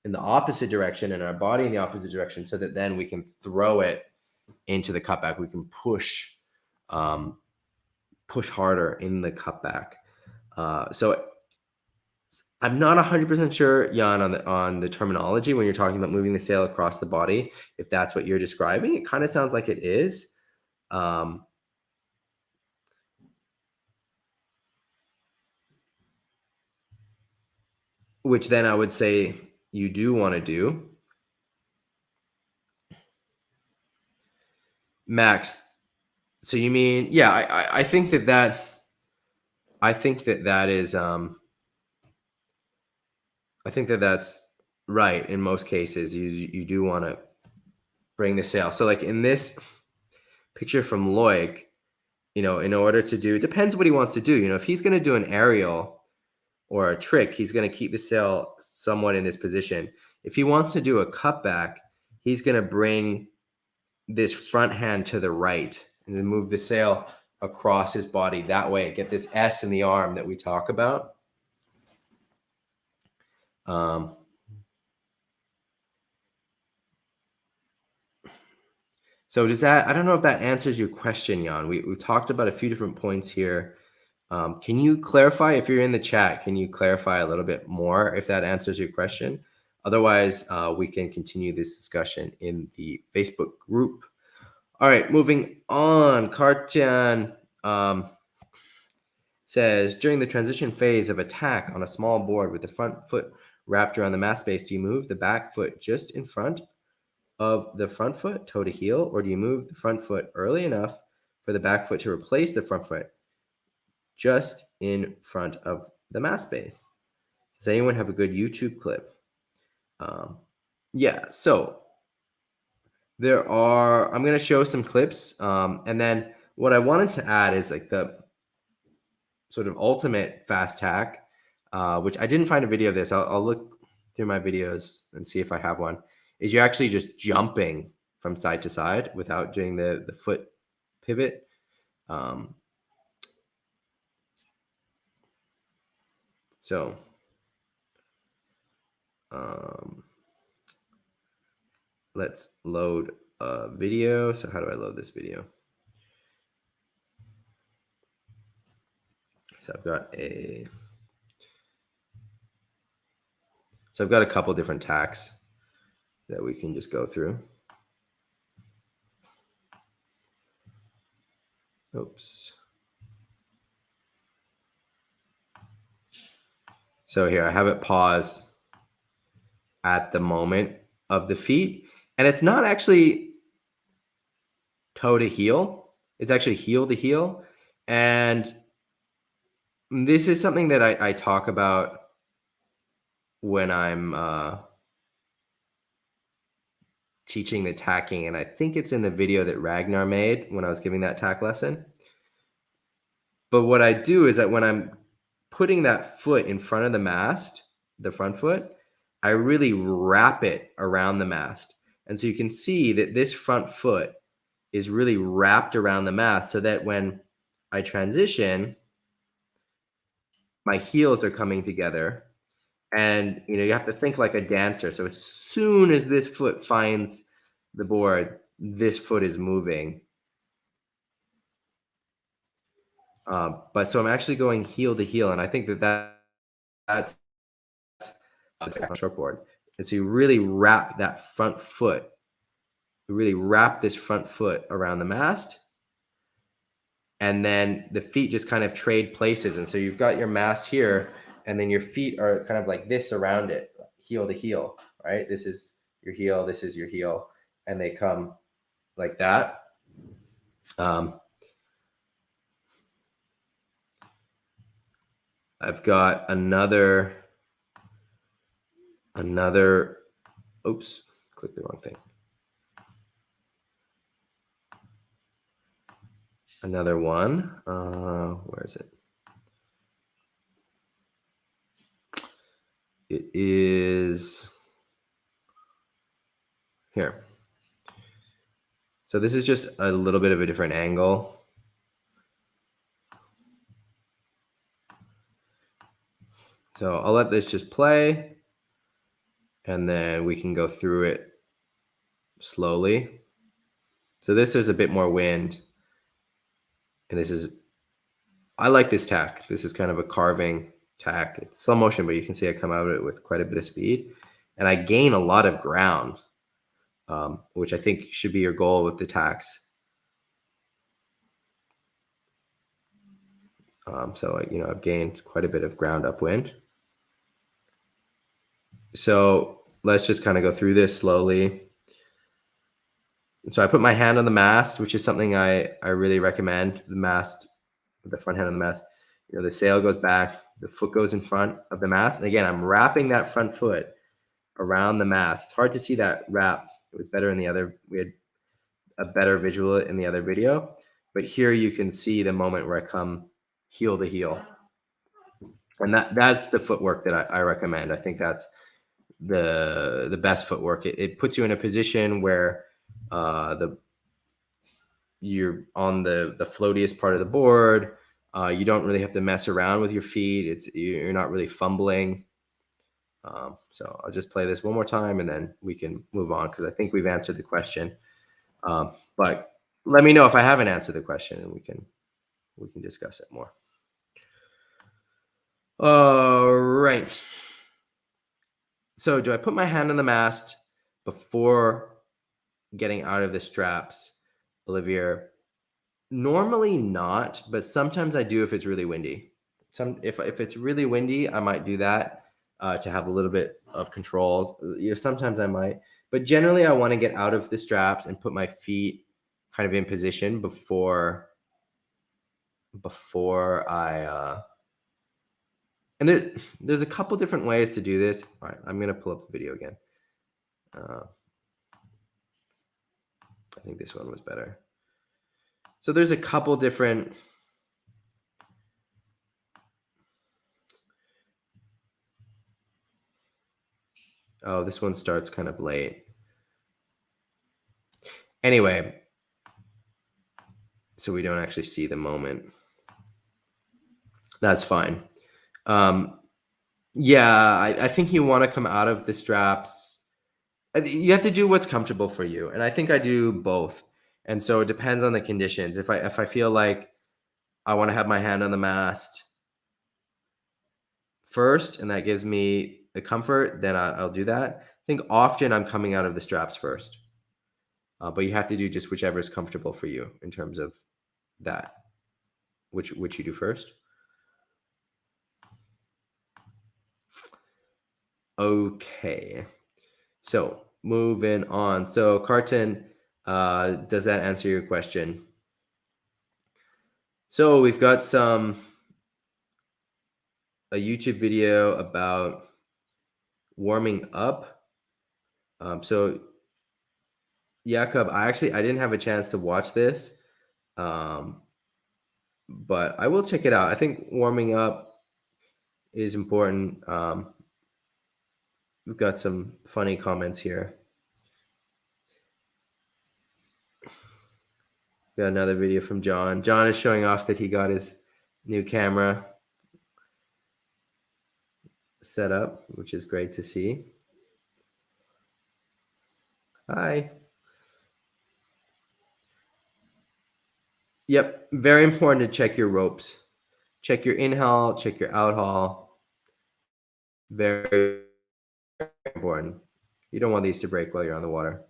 in the opposite direction and our body in the opposite direction, so that then we can throw it into the cutback. We can push harder in the cutback. So I'm not 100% sure, Jan, on the terminology when you're talking about moving the sail across the body, if that's what you're describing. It kind of sounds like it is. Which then I would say you do want to do. Max, so you mean, yeah, I think that that's, I think that that is, I think that that's right. In most cases, you do want to bring the sail. So like in this picture from Loic, in order to do, it depends what he wants to do. If he's going to do an aerial or a trick, he's going to keep the sail somewhat in this position. If he wants to do a cutback, he's going to bring this front hand to the right and then move the sail across his body that way. Get this S in the arm that we talk about. So does that, I don't know if that answers your question, Jan. We talked about a few different points here. Can you clarify, if you're in the chat, can you clarify a little bit more if that answers your question? Otherwise, we can continue this discussion in the Facebook group. All right, moving on. Kartian says, during the transition phase of attack on a small board with the front foot wrapped around the mast base, do you move the back foot just in front of the front foot, toe to heel, or do you move the front foot early enough for the back foot to replace the front foot just in front of the mast base? Does anyone have a good YouTube clip? Yeah, so I'm going to show some clips. And then what I wanted to add is like the sort of ultimate fast tack, which I didn't find a video of this. I'll look through my videos and see if I have one. Is you're actually just jumping from side to side without doing the foot pivot. So let's load a video. So how do I load this video? So I've got a couple different tacks that we can just go through. Oops. So here I have it paused at the moment of the feet, and it's not actually toe to heel. It's actually heel to heel. And this is something that I talk about when I'm teaching the tacking, and I think it's in the video that Ragnar made when I was giving that tack lesson. But what I do is that when I'm putting that foot in front of the mast, the front foot, I really wrap it around the mast. And so you can see that this front foot is really wrapped around the mast, so that when I transition, my heels are coming together. And you have to think like a dancer. So as soon as this foot finds the board, this foot is moving. But so I'm actually going heel to heel, and I think that's on shortboard. And so you really wrap that front foot. You really wrap this front foot around the mast, and then the feet just kind of trade places. And so you've got your mast here, and then your feet are kind of like this around it, heel to heel, right? This is your heel, this is your heel, and they come like that. I've got another, oops, clicked the wrong thing. Another one, where is it? It is here. So this is just a little bit of a different angle. So I'll let this just play, and then we can go through it slowly. So there's a bit more wind, and I like this tack. This is kind of a carving tack. It's slow motion, but you can see I come out of it with quite a bit of speed, and I gain a lot of ground, which I think should be your goal with the tacks. So I've gained quite a bit of ground upwind. So let's just kind of go through this slowly. So I put my hand on the mast, which is something I really recommend. The mast, the front hand on the mast, the sail goes back, the foot goes in front of the mast. And again, I'm wrapping that front foot around the mast. It's hard to see that wrap. It was better in the other, we had a better visual in the other video. But here you can see the moment where I come heel to heel. And that's the footwork that I recommend. I think that's the best footwork. It puts you in a position where you're on the floatiest part of the board. You don't really have to mess around with your feet. You're not really fumbling. So I'll just play this one more time, and then we can move on, because I think we've answered the question. But let me know if I haven't answered the question, and we can discuss it more. All right. So do I put my hand on the mast before getting out of the straps, Olivier? Normally not, but sometimes I do if it's really windy. If it's really windy, I might do that to have a little bit of control. Sometimes I might, but generally I want to get out of the straps and put my feet kind of in position before I. And there's a couple different ways to do this. All right, I'm gonna pull up the video again. I think this one was better. So there's a couple different. Oh, this one starts kind of late. Anyway, so we don't actually see the moment. That's fine. Yeah, I think you want to come out of the straps. You have to do what's comfortable for you, and I think I do both. And so it depends on the conditions. If I feel like I want to have my hand on the mast first, and that gives me the comfort, then I'll do that. I think often I'm coming out of the straps first, but you have to do just whichever is comfortable for you in terms of that. Which you do first. Okay, so moving on. So Carton, does that answer your question? So we've got a YouTube video about warming up. So Jakob, I didn't have a chance to watch this, but I will check it out. I think warming up is important. We've got some funny comments here. Got another video from John. John is showing off that he got his new camera set up, which is great to see. Hi. Yep, very important to check your ropes. Check your in-haul, check your out-haul. Very important. You don't want these to break while you're on the water.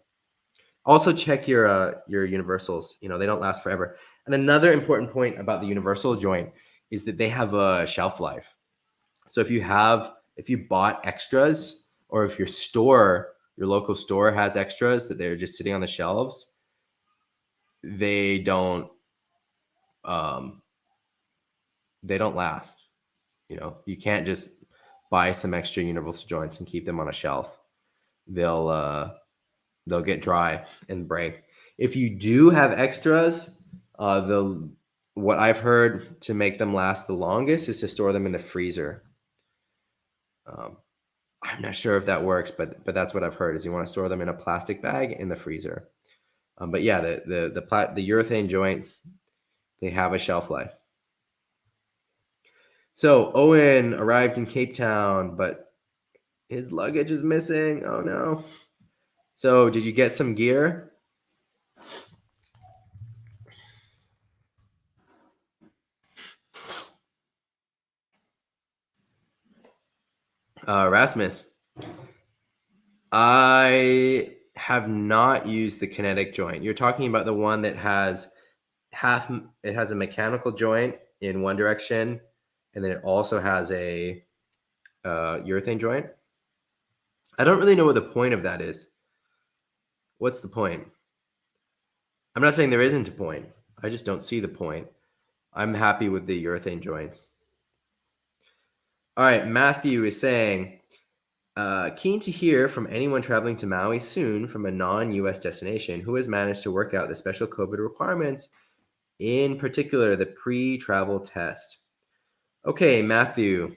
Also check your universals. They don't last forever. And another important point about the universal joint is that they have a shelf life. So if you bought extras, or if your local store has extras that they're just sitting on the shelves, they don't um, they don't last. You can't just buy some extra universal joints and keep them on a shelf. They'll get dry and break. If you do have extras, what I've heard to make them last the longest is to store them in the freezer. I'm not sure if that works, but that's what I've heard, is you want to store them in a plastic bag in the freezer. But yeah, the urethane joints, they have a shelf life. So Owen arrived in Cape Town, but his luggage is missing. Oh no. So did you get some gear? Rasmus, I have not used the kinetic joint. You're talking about the one that has it has a mechanical joint in one direction, and then it also has a urethane joint. I don't really know what the point of that is. What's the point? I'm not saying there isn't a point. I just don't see the point. I'm happy with the urethane joints. All right, Matthew is saying, keen to hear from anyone traveling to Maui soon from a non-US destination who has managed to work out the special COVID requirements, in particular the pre-travel test. Okay, Matthew.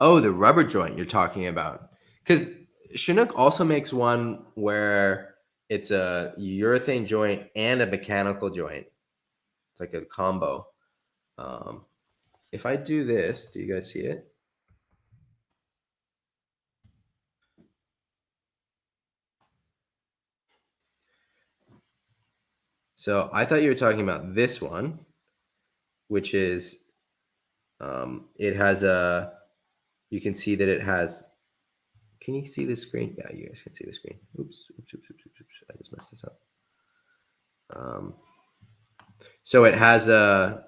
Oh, the rubber joint you're talking about. Because Chinook also makes one where it's a urethane joint and a mechanical joint. It's like a combo. If I do this, do you guys see it? So I thought you were talking about this one, which is, it has you can see that it has, can you see the screen? Yeah, you guys can see the screen. Oops. I just messed this up. So it has a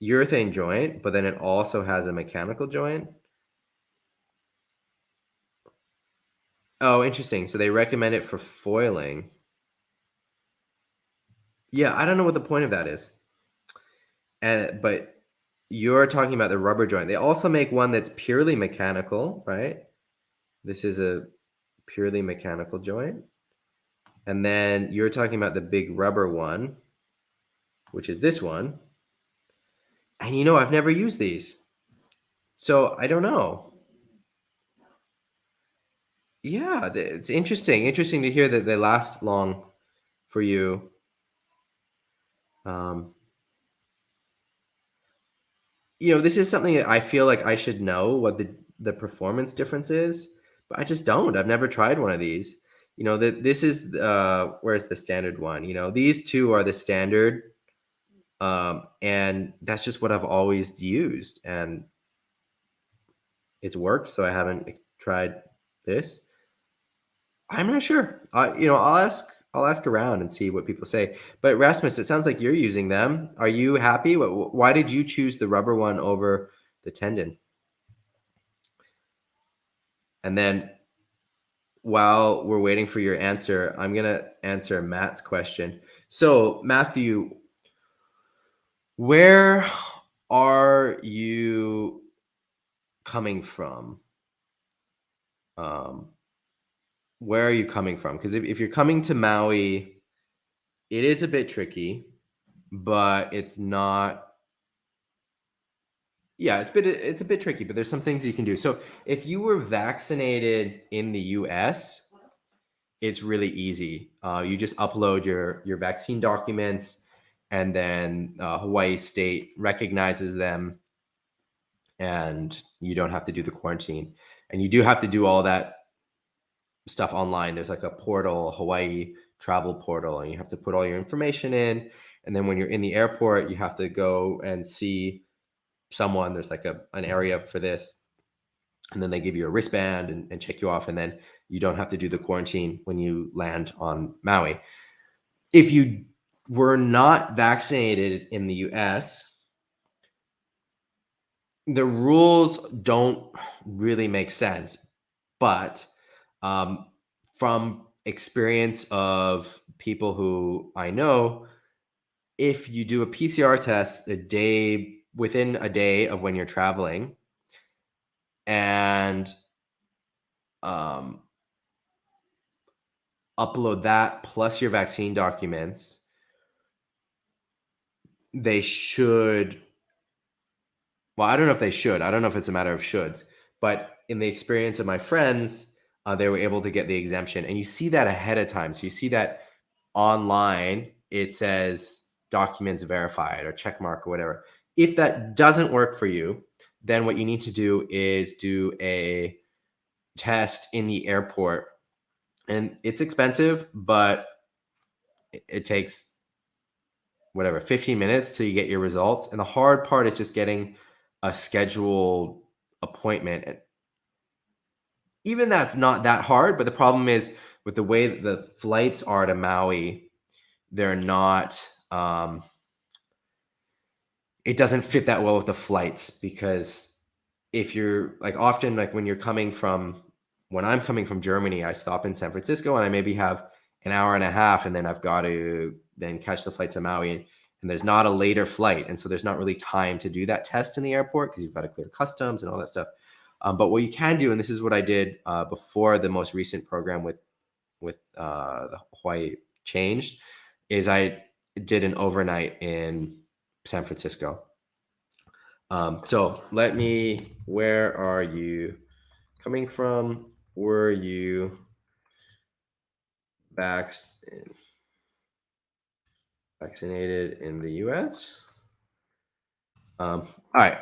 urethane joint, but then it also has a mechanical joint. Oh, interesting. So they recommend it for foiling. Yeah, I don't know what the point of that is. But you're talking about the rubber joint. They also make one that's purely mechanical, right? This is a purely mechanical joint. And then you're talking about the big rubber one, which is this one. And I've never used these. So I don't know. Yeah, it's interesting. Interesting to hear that they last long for you. Um, this is something that I feel like I should know what the performance difference is, but I just don't. I've never tried one of these. This is where's the standard one? These two are the standard, and that's just what I've always used, and it's worked. So I haven't tried this. I'm not sure. I'll ask around and see what people say. But Rasmus, it sounds like you're using them. Are you happy? Why did you choose the rubber one over the tendon? And then while we're waiting for your answer, I'm going to answer Matt's question. So, Matthew, where are you coming from? Where are you coming from? Because if you're coming to Maui, it is a bit tricky, but it's not. Yeah, it's a bit tricky, but there's some things you can do. So if you were vaccinated in the US, it's really easy. You just upload your vaccine documents, and then Hawaii State recognizes them, and you don't have to do the quarantine. And you do have to do all that stuff online. There's like a portal, Hawaii travel portal, and you have to put all your information in. And then when you're in the airport, you have to go and see someone. There's like an area for this, and then they give you a wristband and check you off, and then you don't have to do the quarantine when you land on Maui. If you were not vaccinated in the US, The rules don't really make sense, but um, from experience of people who I know, if you do a PCR test within a day of when you're traveling, and um, upload that plus your vaccine documents, they should. Well, I don't know if they should. I don't know if it's a matter of shoulds, but in the experience of my friends, they were able to get the exemption, and you see that ahead of time. So you see that online, it says documents verified or check mark or whatever. If that doesn't work for you, then what you need to do is do a test in the airport, and it's expensive, but it takes whatever 15 minutes till you get your results. And the hard part is just getting a scheduled appointment. And even that's not that hard, but the problem is with the way that the flights are to Maui, they're not it doesn't fit that well with the flights, because if you're like often like when I'm coming from Germany, I stop in San Francisco and I maybe have an hour and a half, and then I've got to then catch the flight to Maui, and there's not a later flight, and so there's not really time to do that test in the airport because you've got to clear customs and all that stuff. But what you can do, and this is what I did before the most recent program with the Hawaii changed, is I did an overnight in San Francisco. So where are you coming from? Were you vaccinated in the US? All right.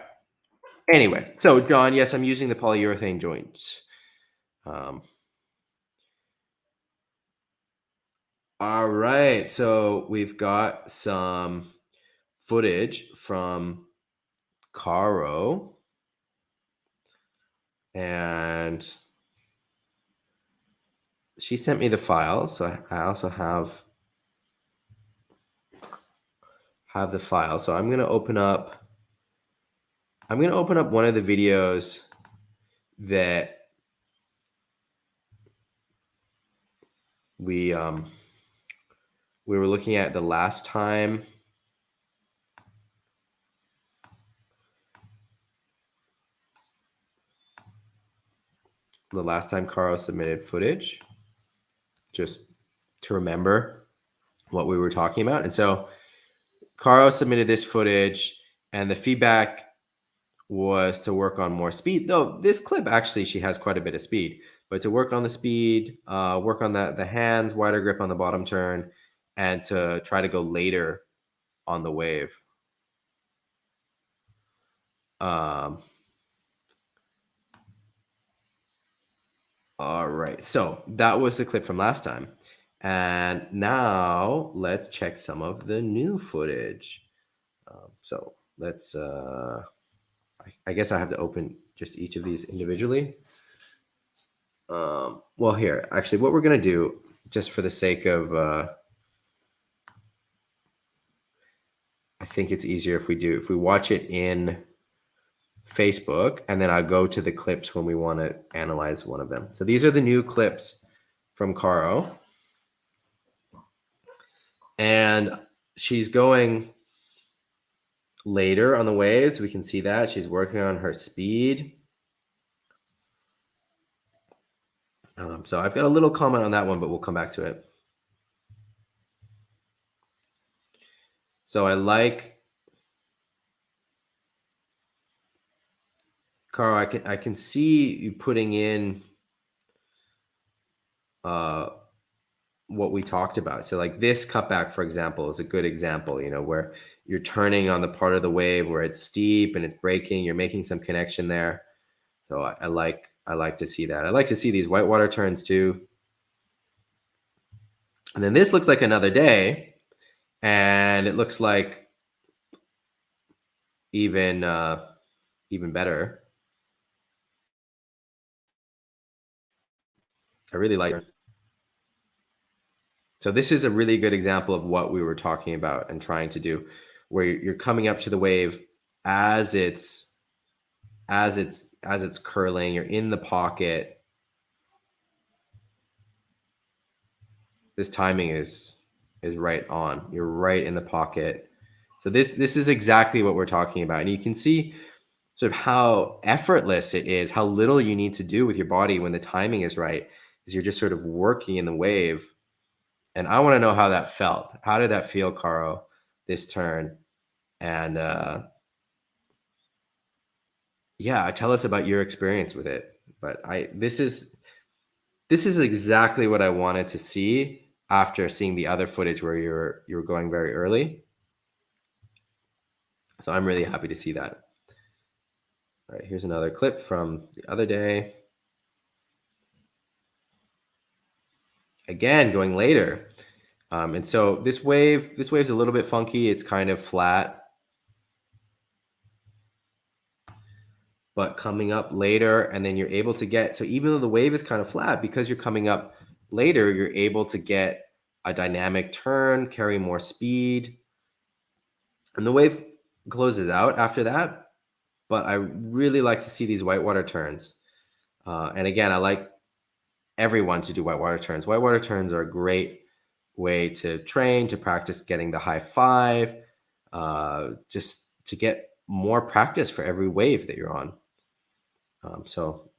Anyway, so John, yes, I'm using the polyurethane joints. All right. So we've got some footage from Caro, and she sent me the file. So I also have the file. So I'm going to open up one of the videos that we were looking at the last time. The last time Caro submitted footage, just to remember what we were talking about. And so Caro submitted this footage, and the feedback was to work on more speed. Though this clip, actually, she has quite a bit of speed, but to work on the speed, work on the hands, wider grip on the bottom turn, and to try to go later on the wave. All right, so that was the clip from last time. And now let's check some of the new footage. So let's, I guess I have to open just each of these individually. Well, here, actually, what we're going to do, just for the sake of, I think it's easier if we watch it in Facebook, and then I'll go to the clips when we want to analyze one of them. So these are the new clips from Caro. And she's going later on the waves. We can see that she's working on her speed. So I've got a little comment on that one, but we'll come back to it. So I like Caro. I can see you putting in what we talked about. So like this cutback, for example, is a good example, where you're turning on the part of the wave where it's steep and it's breaking. You're making some connection there. So I like to see that. I like to see these whitewater turns too. And then this looks like another day, and it looks like even better. I really like it. So this is a really good example of what we were talking about and trying to do, where you're coming up to the wave as it's as it's curling, you're in the pocket. This timing is right on. You're right in the pocket. So this is exactly what we're talking about. And you can see sort of how effortless it is, how little you need to do with your body when the timing is right, is you're just sort of working in the wave. And I want to know how that felt. How did that feel, Caro, this turn? And yeah, tell us about your experience with it. But this is exactly what I wanted to see after seeing the other footage where you were going very early. So I'm really happy to see that. All right, here's another clip from the other day. Again, going later. And so this wave's a little bit funky. It's kind of flat. But coming up later, and then you're able to get, so even though the wave is kind of flat, because you're coming up later, you're able to get a dynamic turn, carry more speed. And the wave closes out after that. But I really like to see these whitewater turns. And again, I like everyone to do whitewater turns. Whitewater turns are a great way to train, to practice getting the high five, just to get more practice for every wave that you're on. So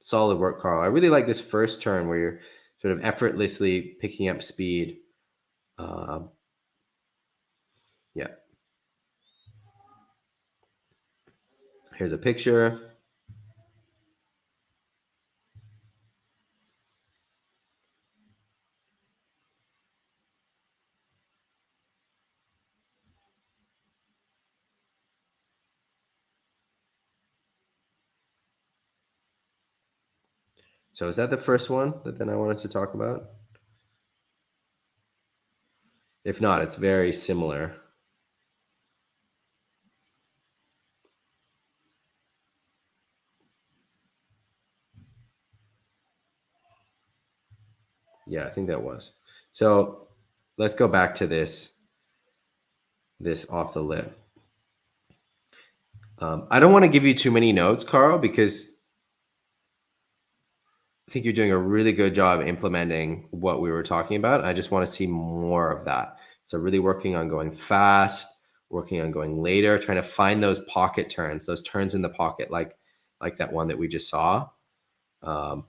solid work, Carl. I really like this first turn where you're sort of effortlessly picking up speed. Yeah. Here's a picture. So is that the first one that then I wanted to talk about? If not, it's very similar. Yeah, I think that was. So let's go back to this off the lip. I don't want to give you too many notes, Carl, because I think you're doing a really good job implementing what we were talking about. I just want to see more of that. So really working on going fast, working on going later, trying to find those pocket turns, those turns in the pocket, like that one that we just saw. Now,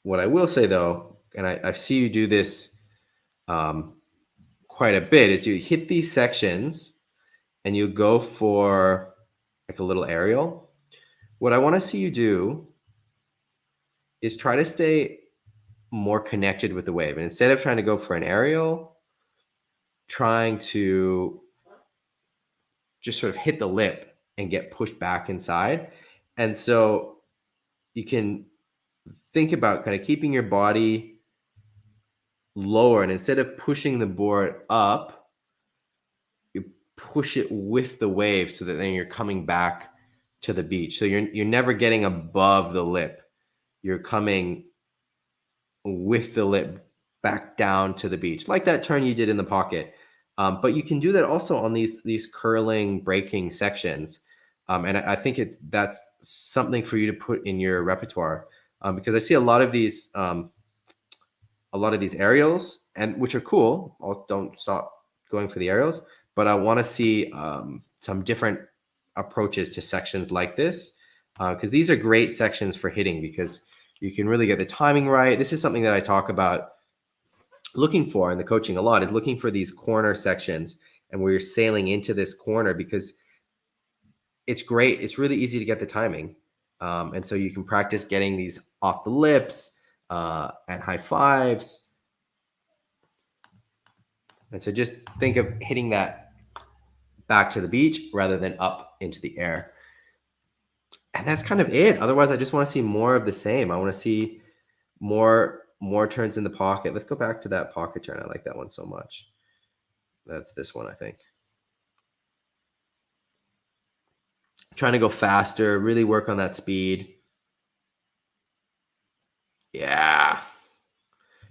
what I will say though, and I see you do this quite a bit, is you hit these sections and you go for like a little aerial. What I want to see you do is try to stay more connected with the wave. And instead of trying to go for an aerial, trying to just sort of hit the lip and get pushed back inside. And so you can think about kind of keeping your body lower. And instead of pushing the board up, you push it with the wave so that then you're coming back to the beach. So you're never getting above the lip. You're coming with the lip back down to the beach, like that turn you did in the pocket. But you can do that also on these curling breaking sections. And I think that's something for you to put in your repertoire, because I see a lot of these aerials, and which are cool. Don't stop going for the aerials, but I want to see some different approaches to sections like this, because these are great sections for hitting, because you can really get the timing right. This is something that I talk about looking for in the coaching a lot, is looking for these corner sections and where you're sailing into this corner, because it's great. It's really easy to get the timing. And so you can practice getting these off the lips and high fives. And so just think of hitting that back to the beach rather than up into the air. And that's kind of it. Otherwise, I just want to see more of the same. I want to see more turns in the pocket. Let's go back to that pocket turn. I like that one so much. That's this one, I think. Trying to go faster, really work on that speed. Yeah.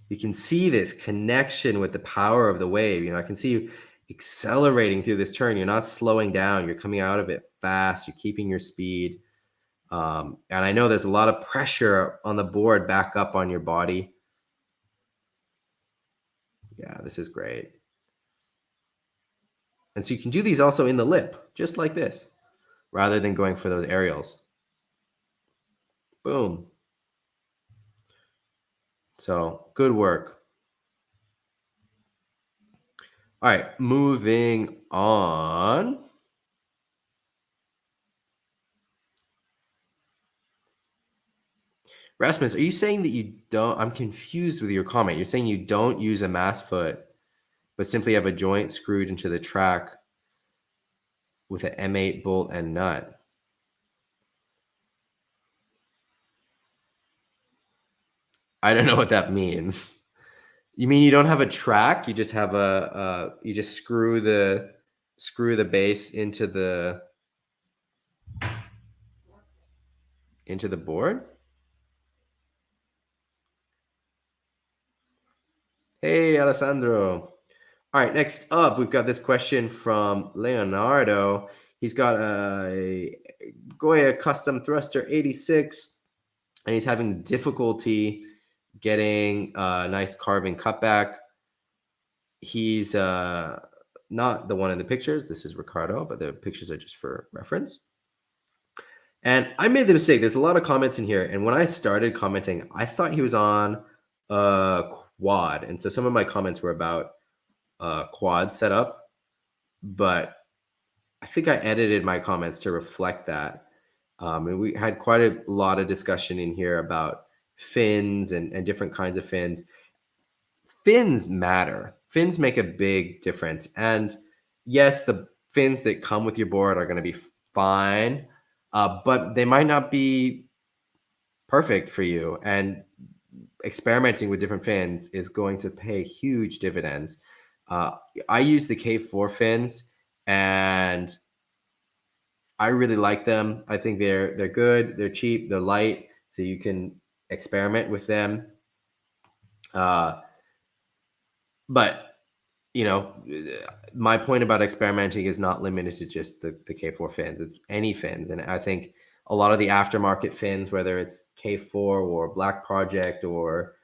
You can see this connection with the power of the wave. I can see you accelerating through this turn. You're not slowing down. You're coming out of it fast. You're keeping your speed. And I know there's a lot of pressure on the board back up on your body. Yeah, this is great. And so you can do these also in the lip, just like this, rather than going for those aerials. Boom. So good work. All right, moving on. Rasmus, are you saying that you don't? I'm confused with your comment. You're saying you don't use a mast foot, but simply have a joint screwed into the track with an M8 bolt and nut. I don't know what that means. You mean you don't have a track? You just have you just screw the base into the board? Hey, Alessandro. All right, next up, we've got this question from Leonardo. He's got a Goya Custom Thruster 86, and he's having difficulty getting a nice carving cutback. He's not the one in the pictures. This is Ricardo, but the pictures are just for reference. And I made the mistake. There's a lot of comments in here. And when I started commenting, I thought he was on a quad. And so some of my comments were about quad setup, but I think I edited my comments to reflect that. And we had quite a lot of discussion in here about fins and different kinds of fins. Fins matter. Fins make a big difference. And yes, the fins that come with your board are going to be fine, but they might not be perfect for you. And experimenting with different fins is going to pay huge dividends. I use the K4 fins, and I really like them. I think they're good. They're cheap. They're light, so you can experiment with them. But you know, my point about experimenting is not limited to just the K4 fins. It's any fins, and I think a lot of the aftermarket fins, whether it's K4 or Black Project or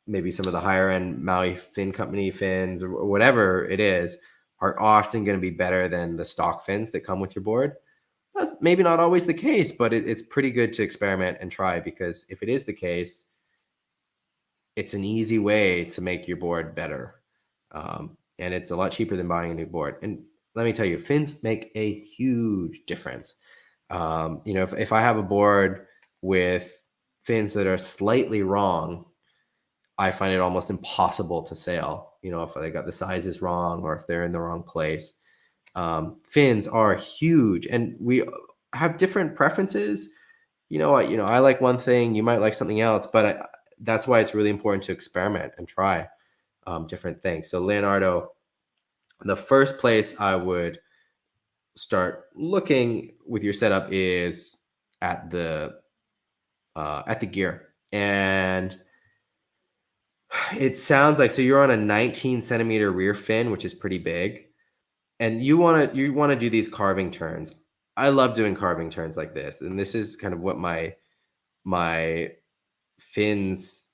maybe some of the higher end Maui Fin Company fins or whatever it is, are often going to be better than the stock fins that come with your board. That's maybe not always the case, but it's pretty good to experiment and try, because if it is the case, it's an easy way to make your board better. And it's a lot cheaper than buying a new board. And let me tell you, fins make a huge difference. If I have a board with fins that are slightly wrong, I find it almost impossible to sail. If they got the sizes wrong or if they're in the wrong place. Fins are huge, and we have different preferences. I like one thing, you might like something else, but that's why it's really important to experiment and try different things. So Leonardo, the first place I would start looking with your setup is at the gear. And it sounds like, so you're on a 19 centimeter rear fin, which is pretty big, and you want to do these carving turns. I love doing carving turns like this, and this is kind of what my fins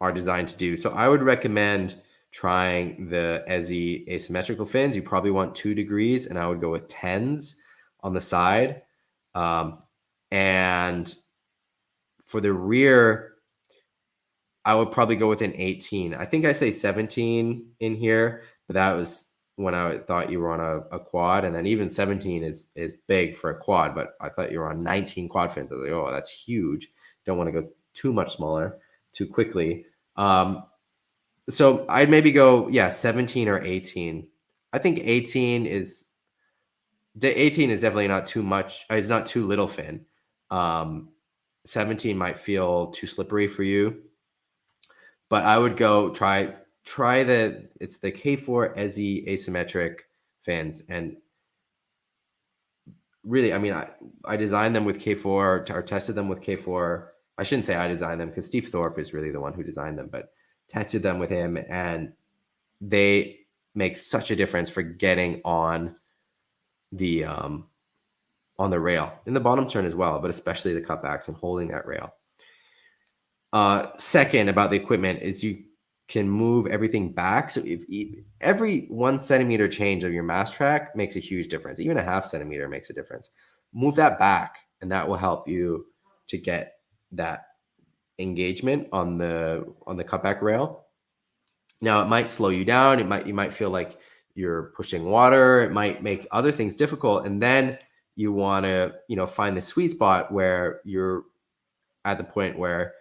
are designed to do. So I would recommend trying the Ezzy asymmetrical fins. You probably want 2 degrees, and I would go with 10s on the side. And for the rear, I would probably go with an 18. I think I say 17 in here, but that was when I thought you were on a quad. And then even 17 is big for a quad, but I thought you were on 19 quad fins. I was like, oh, that's huge. Don't want to go too much smaller too quickly. So I'd maybe go, 17 or 18. I think 18 is definitely not too much. It's not too little fin. 17 might feel too slippery for you, but I would go try it's the K4 Ezzy asymmetric fins. And really, I mean, I designed them with K4 or tested them with K4. I shouldn't say I designed them, because Steve Thorpe is really the one who designed them, but tested them with him, and they makes such a difference for getting on the rail in the bottom turn as well, but especially the cutbacks and holding that rail. Second, about the equipment is you can move everything back. So if every 1 centimeter change of your mast track makes a huge difference. Even a half centimeter makes a difference. Move that back, and that will help you to get that engagement on the cutback rail. Now it might slow you down. You might feel like you're pushing water. It might make other things difficult, and then you want to find the sweet spot where you're at the point where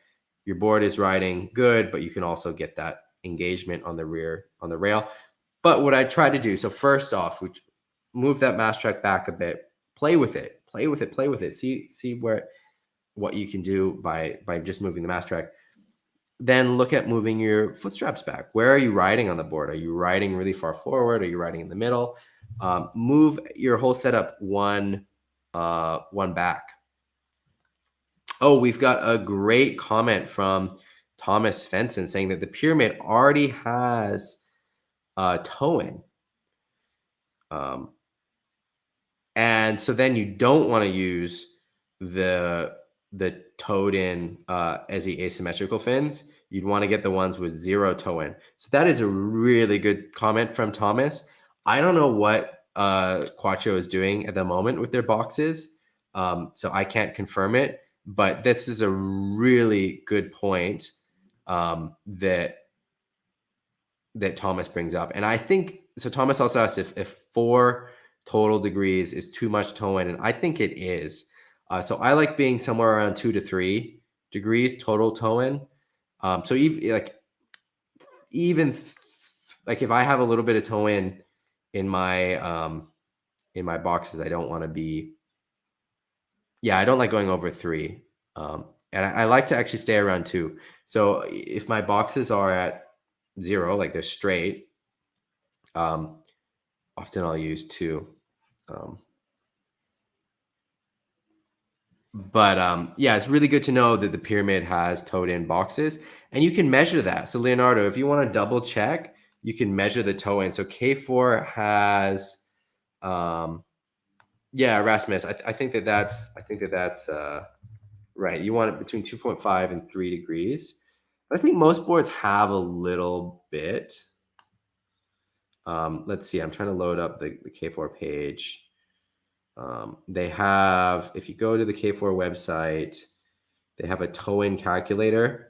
your board is riding good, but you can also get that engagement on the rail. But what I try to do, so first off, we move that mast track back a bit, play with it. See what you can do by just moving the mast track. Then look at moving your foot straps back. Where are you riding on the board? Are you riding really far forward? Are you riding in the middle? Move your whole setup one back. Oh, we've got a great comment from Thomas Fenson saying that the pyramid already has toe-in. And so then you don't want to use the toed-in Ezzy asymmetrical fins. You'd want to get the ones with 0 toe-in. So that is a really good comment from Thomas. I don't know what Quattro is doing at the moment with their boxes, so I can't confirm it. But this is a really good point that Thomas brings up. And I think, so Thomas also asked if 4 total degrees is too much toe-in, and I think it is. So I like being somewhere around 2 to 3 degrees total toe-in. So even if I have a little bit of toe-in in my boxes, I don't want to be, I don't like going over 3. And I like to actually stay around 2. So if my boxes are at 0, like they're straight, often I'll use 2. But it's really good to know that the pyramid has toed-in boxes, and you can measure that. So Leonardo, if you want to double check, you can measure the toe-in. So K4 has, Rasmus, I think that's right. You want it between 2.5 and 3 degrees. But I think most boards have a little bit. Let's see. I'm trying to load up the K4 page. They have, if you go to the K4 website, they have a toe-in calculator.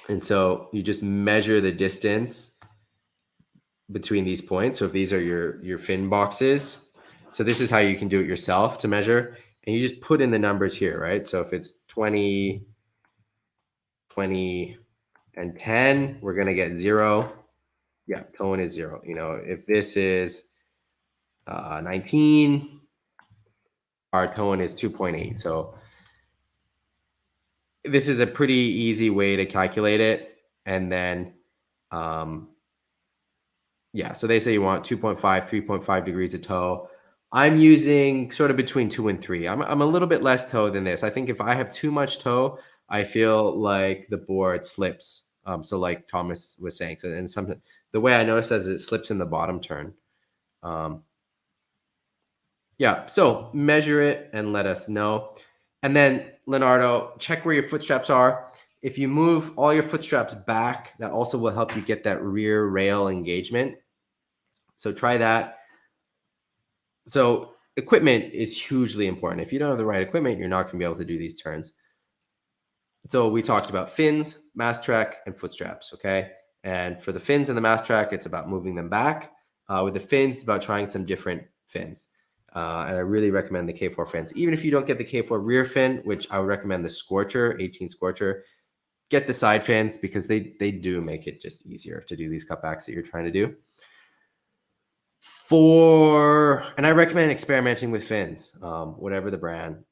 And so you just measure the distance between these points. So if these are your fin boxes, so this is how you can do it yourself to measure. And you just put in the numbers here, right? So if it's 20, 20, and 10, we're going to get 0. Yeah, toe-in is 0. If this is 19, our toe-in is 2.8. So this is a pretty easy way to calculate it. And then, so they say you want 2.5, 3.5 degrees of toe. I'm using sort of between 2 and 3. I'm a little bit less toe than this. I think if I have too much toe, I feel like the board slips. So like Thomas was saying, so and something, the way I noticed is it slips in the bottom turn. So measure it and let us know. And then Leonardo, check where your foot straps are. If you move all your foot straps back, that also will help you get that rear rail engagement. So try that. So equipment is hugely important. If you don't have the right equipment, you're not going to be able to do these turns. So we talked about fins, mast track, and foot straps, okay? And for the fins and the mast track, it's about moving them back. With the fins, it's about trying some different fins. And I really recommend the K4 fins. Even if you don't get the K4 rear fin, which I would recommend the Scorcher, 18 Scorcher, get the side fins because they do make it just easier to do these cutbacks that you're trying to do. And I recommend experimenting with fins, whatever the brand.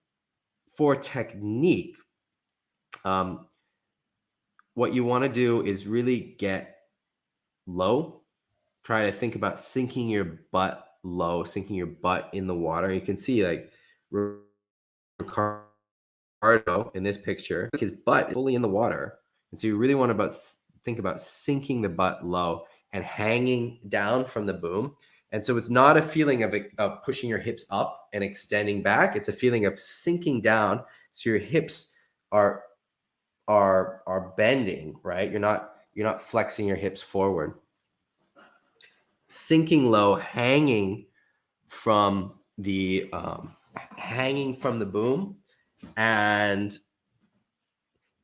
For technique, what you want to do is really get low. Try to think about sinking your butt low, sinking your butt in the water. You can see like Ricardo in this picture, his butt is fully in the water. And so you really want to think about sinking the butt low and hanging down from the boom. And so it's not a feeling of pushing your hips up and extending back. It's a feeling of sinking down. So your hips are bending, right? You're not flexing your hips forward. Sinking low, hanging from the boom, and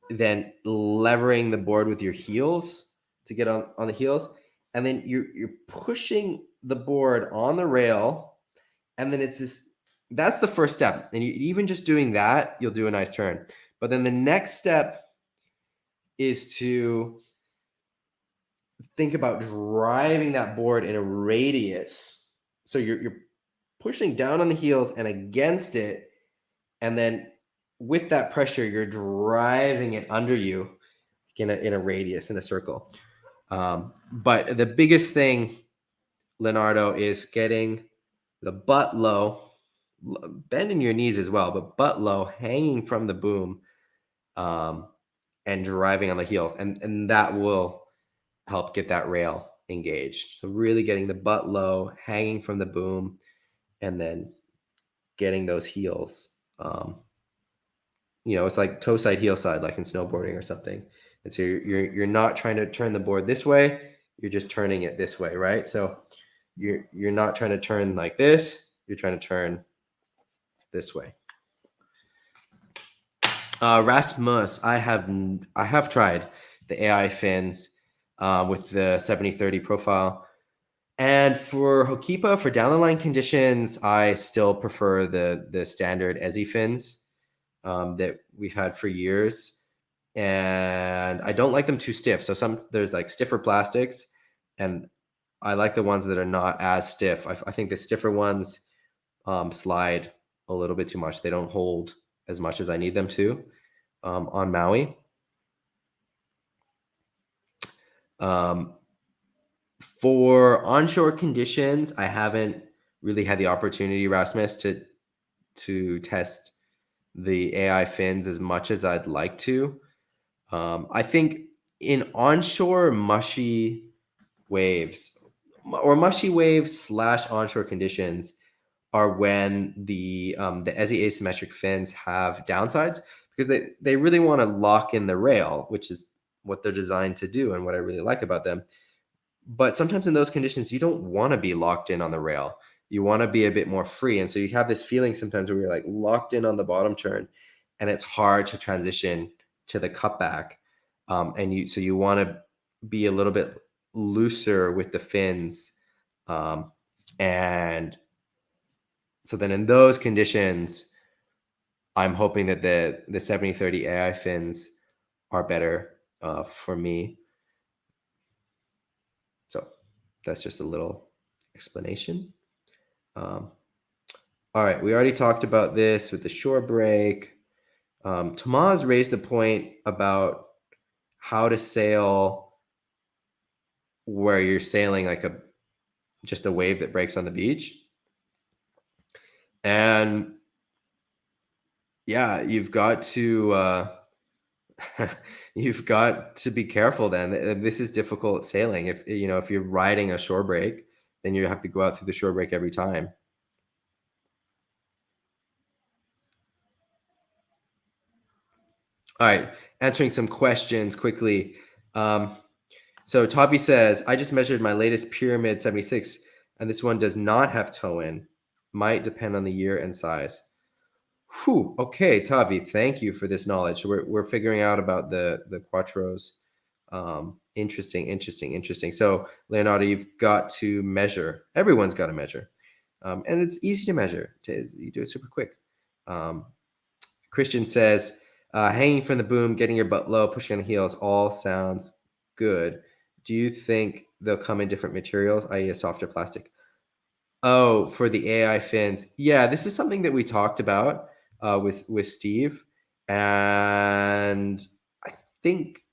then levering the board with your heels to get on the heels, and then you're pushing the board on the rail, and then that's the first step. And even just doing that, you'll do a nice turn. But then the next step is to think about driving that board in a radius. So you're pushing down on the heels and against it, and then with that pressure, you're driving it under you in a radius, in a circle. But the biggest thing, Leonardo, is getting the butt low, bending your knees as well, but butt low, hanging from the boom, and driving on the heels. And that will help get that rail engaged. So really getting the butt low, hanging from the boom, and then getting those heels. It's like toe side, heel side, like in snowboarding or something. And so you're not trying to turn the board this way. You're just turning it this way, right? So you're not trying to turn like this. You're trying to turn this way. Rasmus, I have tried the AI fins with the 70/30 profile. And for Hokipa, for down the line conditions, I still prefer the standard Ezzy fins that we've had for years. And I don't like them too stiff. So there's like stiffer plastics, and I like the ones that are not as stiff. I think the stiffer ones slide a little bit too much. They don't hold as much as I need them to on Maui. For onshore conditions, I haven't really had the opportunity, Rasmus, to test the AI fins as much as I'd like to. I think in onshore mushy waves / onshore conditions are when the Ezzy asymmetric fins have downsides, because they really want to lock in the rail, which is what they're designed to do and what I really like about them. But sometimes in those conditions, you don't want to be locked in on the rail. You want to be a bit more free. And so you have this feeling sometimes where you're like locked in on the bottom turn, and it's hard to transition to the cutback. So you want to be a little bit looser with the fins. And so then in those conditions, I'm hoping that the 70/30 AI fins are better for me. So that's just a little explanation. All right, we already talked about this with the shore break. Tomas raised a point about how to sail where you're sailing like just a wave that breaks on the beach. And yeah, you've got to be careful then. This is difficult sailing. If you're riding a shore break, then you have to go out through the shore break every time. All right, answering some questions quickly. So Tavi says, I just measured my latest Pyramid 76, and this one does not have toe-in. Might depend on the year and size. Whew. Okay, Tavi, thank you for this knowledge. We're figuring out about the Quattros. Interesting. So Leonardo, you've got to measure. Everyone's got to measure, and it's easy to measure. You do it super quick. Christian says, hanging from the boom, getting your butt low, pushing on the heels, all sounds good. Do you think they'll come in different materials, i.e. a softer plastic? Oh, for the AI fins. Yeah, this is something that we talked about with Steve. And I think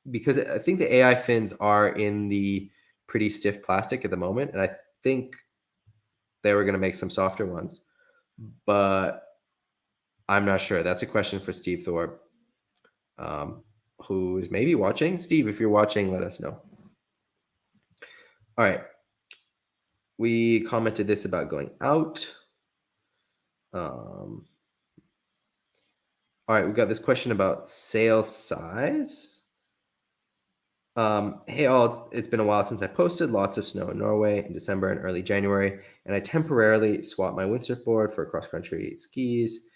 the AI fins are in the pretty stiff plastic at the moment. And I think they were going to make some softer ones. But I'm not sure. That's a question for Steve Thorpe, who is maybe watching. Steve, if you're watching, let us know. All right. We commented this about going out. All right, we got this question about sail size. Hey all, it's been a while since I posted. Lots of snow in Norway in December and early January, and I temporarily swapped my windsurf board for cross-country skis.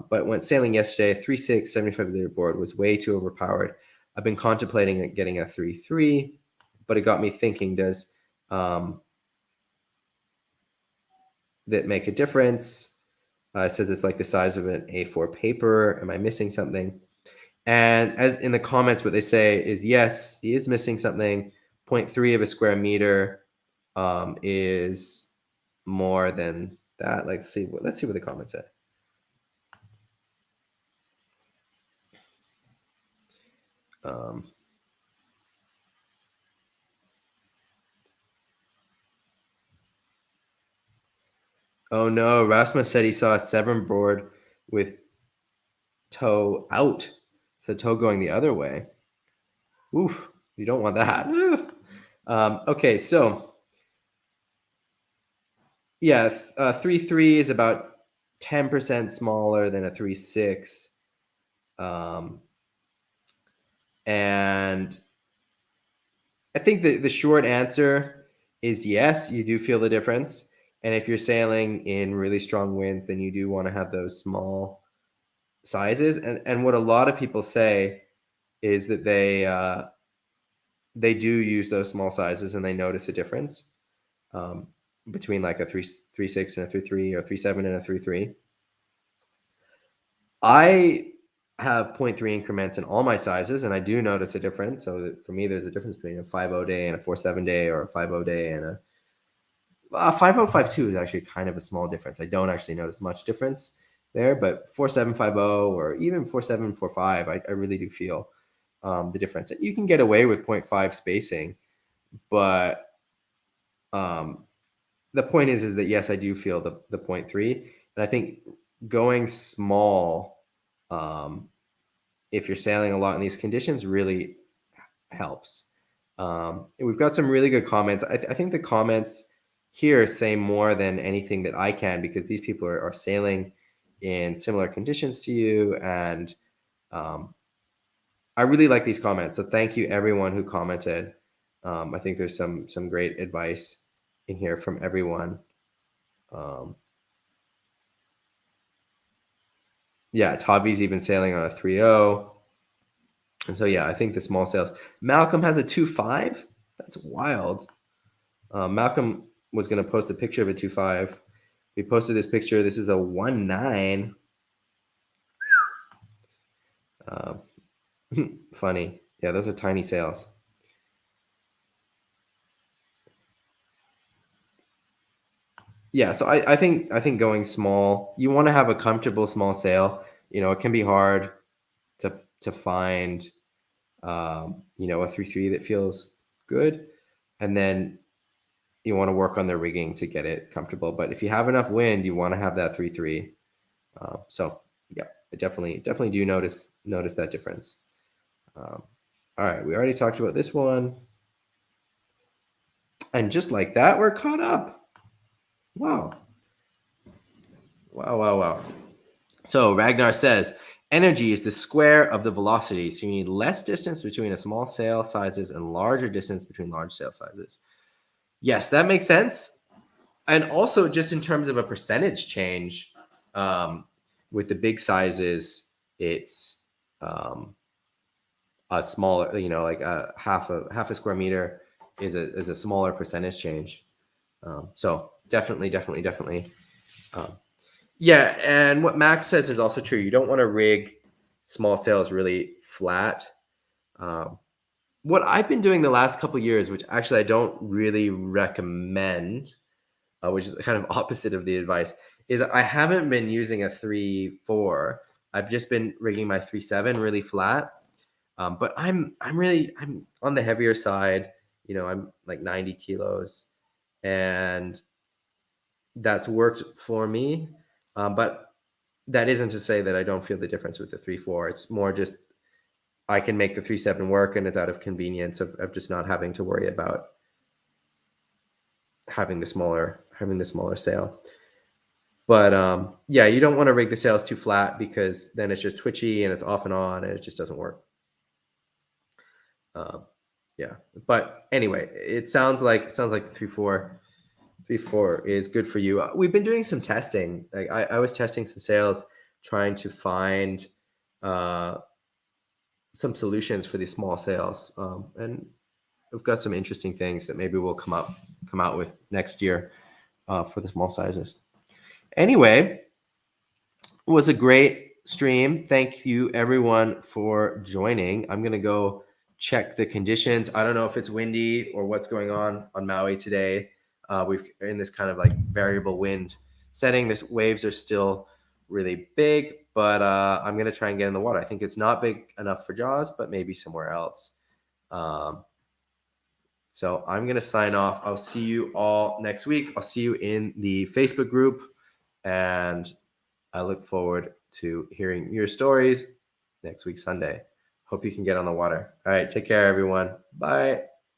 But went sailing yesterday. 3.6 75-liter board was way too overpowered. I've been contemplating getting a 3.3, but it got me thinking: does that make a difference? It says it's like the size of an A4 paper. Am I missing something? And as in the comments, what they say is yes, he is missing something. 0.3 of a square meter is more than that. Let's see what the comments say. Oh no, Rasmus said he saw a 7 board with toe out. So toe going the other way. Oof, you don't want that. Okay, so yeah, 3.3 is about 10% smaller than a 3.6. And I think the short answer is yes, you do feel the difference. And if you're sailing in really strong winds, then you do want to have those small sizes. And what a lot of people say is that they do use those small sizes and they notice a difference between like a 3.6 and a 3.3 or 3.7 and a 3.3. I have 0.3 increments in all my sizes, and I do notice a difference. So for me, there's a difference between a 5.0 day and a 4.7 day, or a 5.0 day and a 5.0 5.2 is actually kind of a small difference. I don't actually notice much difference there, but 4.7 5.0 or even 4.7 4.5, I really do feel the difference. You can get away with 0.5 spacing, but the point is that yes, I do feel the 0.3, and I think going small, if you're sailing a lot in these conditions, really helps. We've got some really good comments. I think the comments here say more than anything that I can, because these people are sailing in similar conditions to you, and I really like these comments. So thank you everyone who commented. I think there's some great advice in here from everyone. Yeah, Tavi's even sailing on a 3.0. And so, yeah, I think the small sails. Malcolm has a 2.5. That's wild. Malcolm was going to post a picture of a 2.5. We posted this picture. This is a 1.9. Funny. Yeah, those are tiny sails. Yeah, so I think going small, you want to have a comfortable small sail. It can be hard to find a 3.3 that feels good, and then you want to work on the rigging to get it comfortable. But if you have enough wind, you want to have that 3.3. So yeah, I definitely do notice that difference. All right, we already talked about this one, and just like that, we're caught up. Wow. So Ragnar says, energy is the square of the velocity. So you need less distance between a small sail sizes and larger distance between large sail sizes. Yes, that makes sense. And also just in terms of a percentage change, with the big sizes, it's a smaller, like a half a square meter is a smaller percentage change. So definitely. Yeah, and what Max says is also true. You don't want to rig small sails really flat. What I've been doing the last couple of years, which actually I don't really recommend, which is kind of opposite of the advice, is I haven't been using a 3.4. I've just been rigging my 3.7 really flat. But I'm on the heavier side. I'm like 90 kilos, and that's worked for me. But that isn't to say that I don't feel the difference with the 3.4. It's more just I can make the 3.7 work, and it's out of convenience of just not having to worry about having the smaller sail. But yeah, you don't want to rig the sails too flat because then it's just twitchy and it's off and on and it just doesn't work. Yeah, but anyway, it sounds like 3.4 is good for you. We've been doing some testing. Like I was testing some sails, trying to find some solutions for these small sails, and we've got some interesting things that maybe we'll come out with next year for the small sizes. Anyway, it was a great stream. Thank you everyone for joining. I'm gonna go check the conditions. I don't know if it's windy or what's going on Maui today. We've in this kind of like variable wind setting. This waves are still really big, but I'm gonna try and get in the water. I think it's not big enough for Jaws, but maybe somewhere else. So I'm going to sign off. I'll see you all next week. I'll see you in the Facebook group, and I look forward to hearing your stories next week, Sunday. Hope you can get on the water. All right. Take care, everyone. Bye.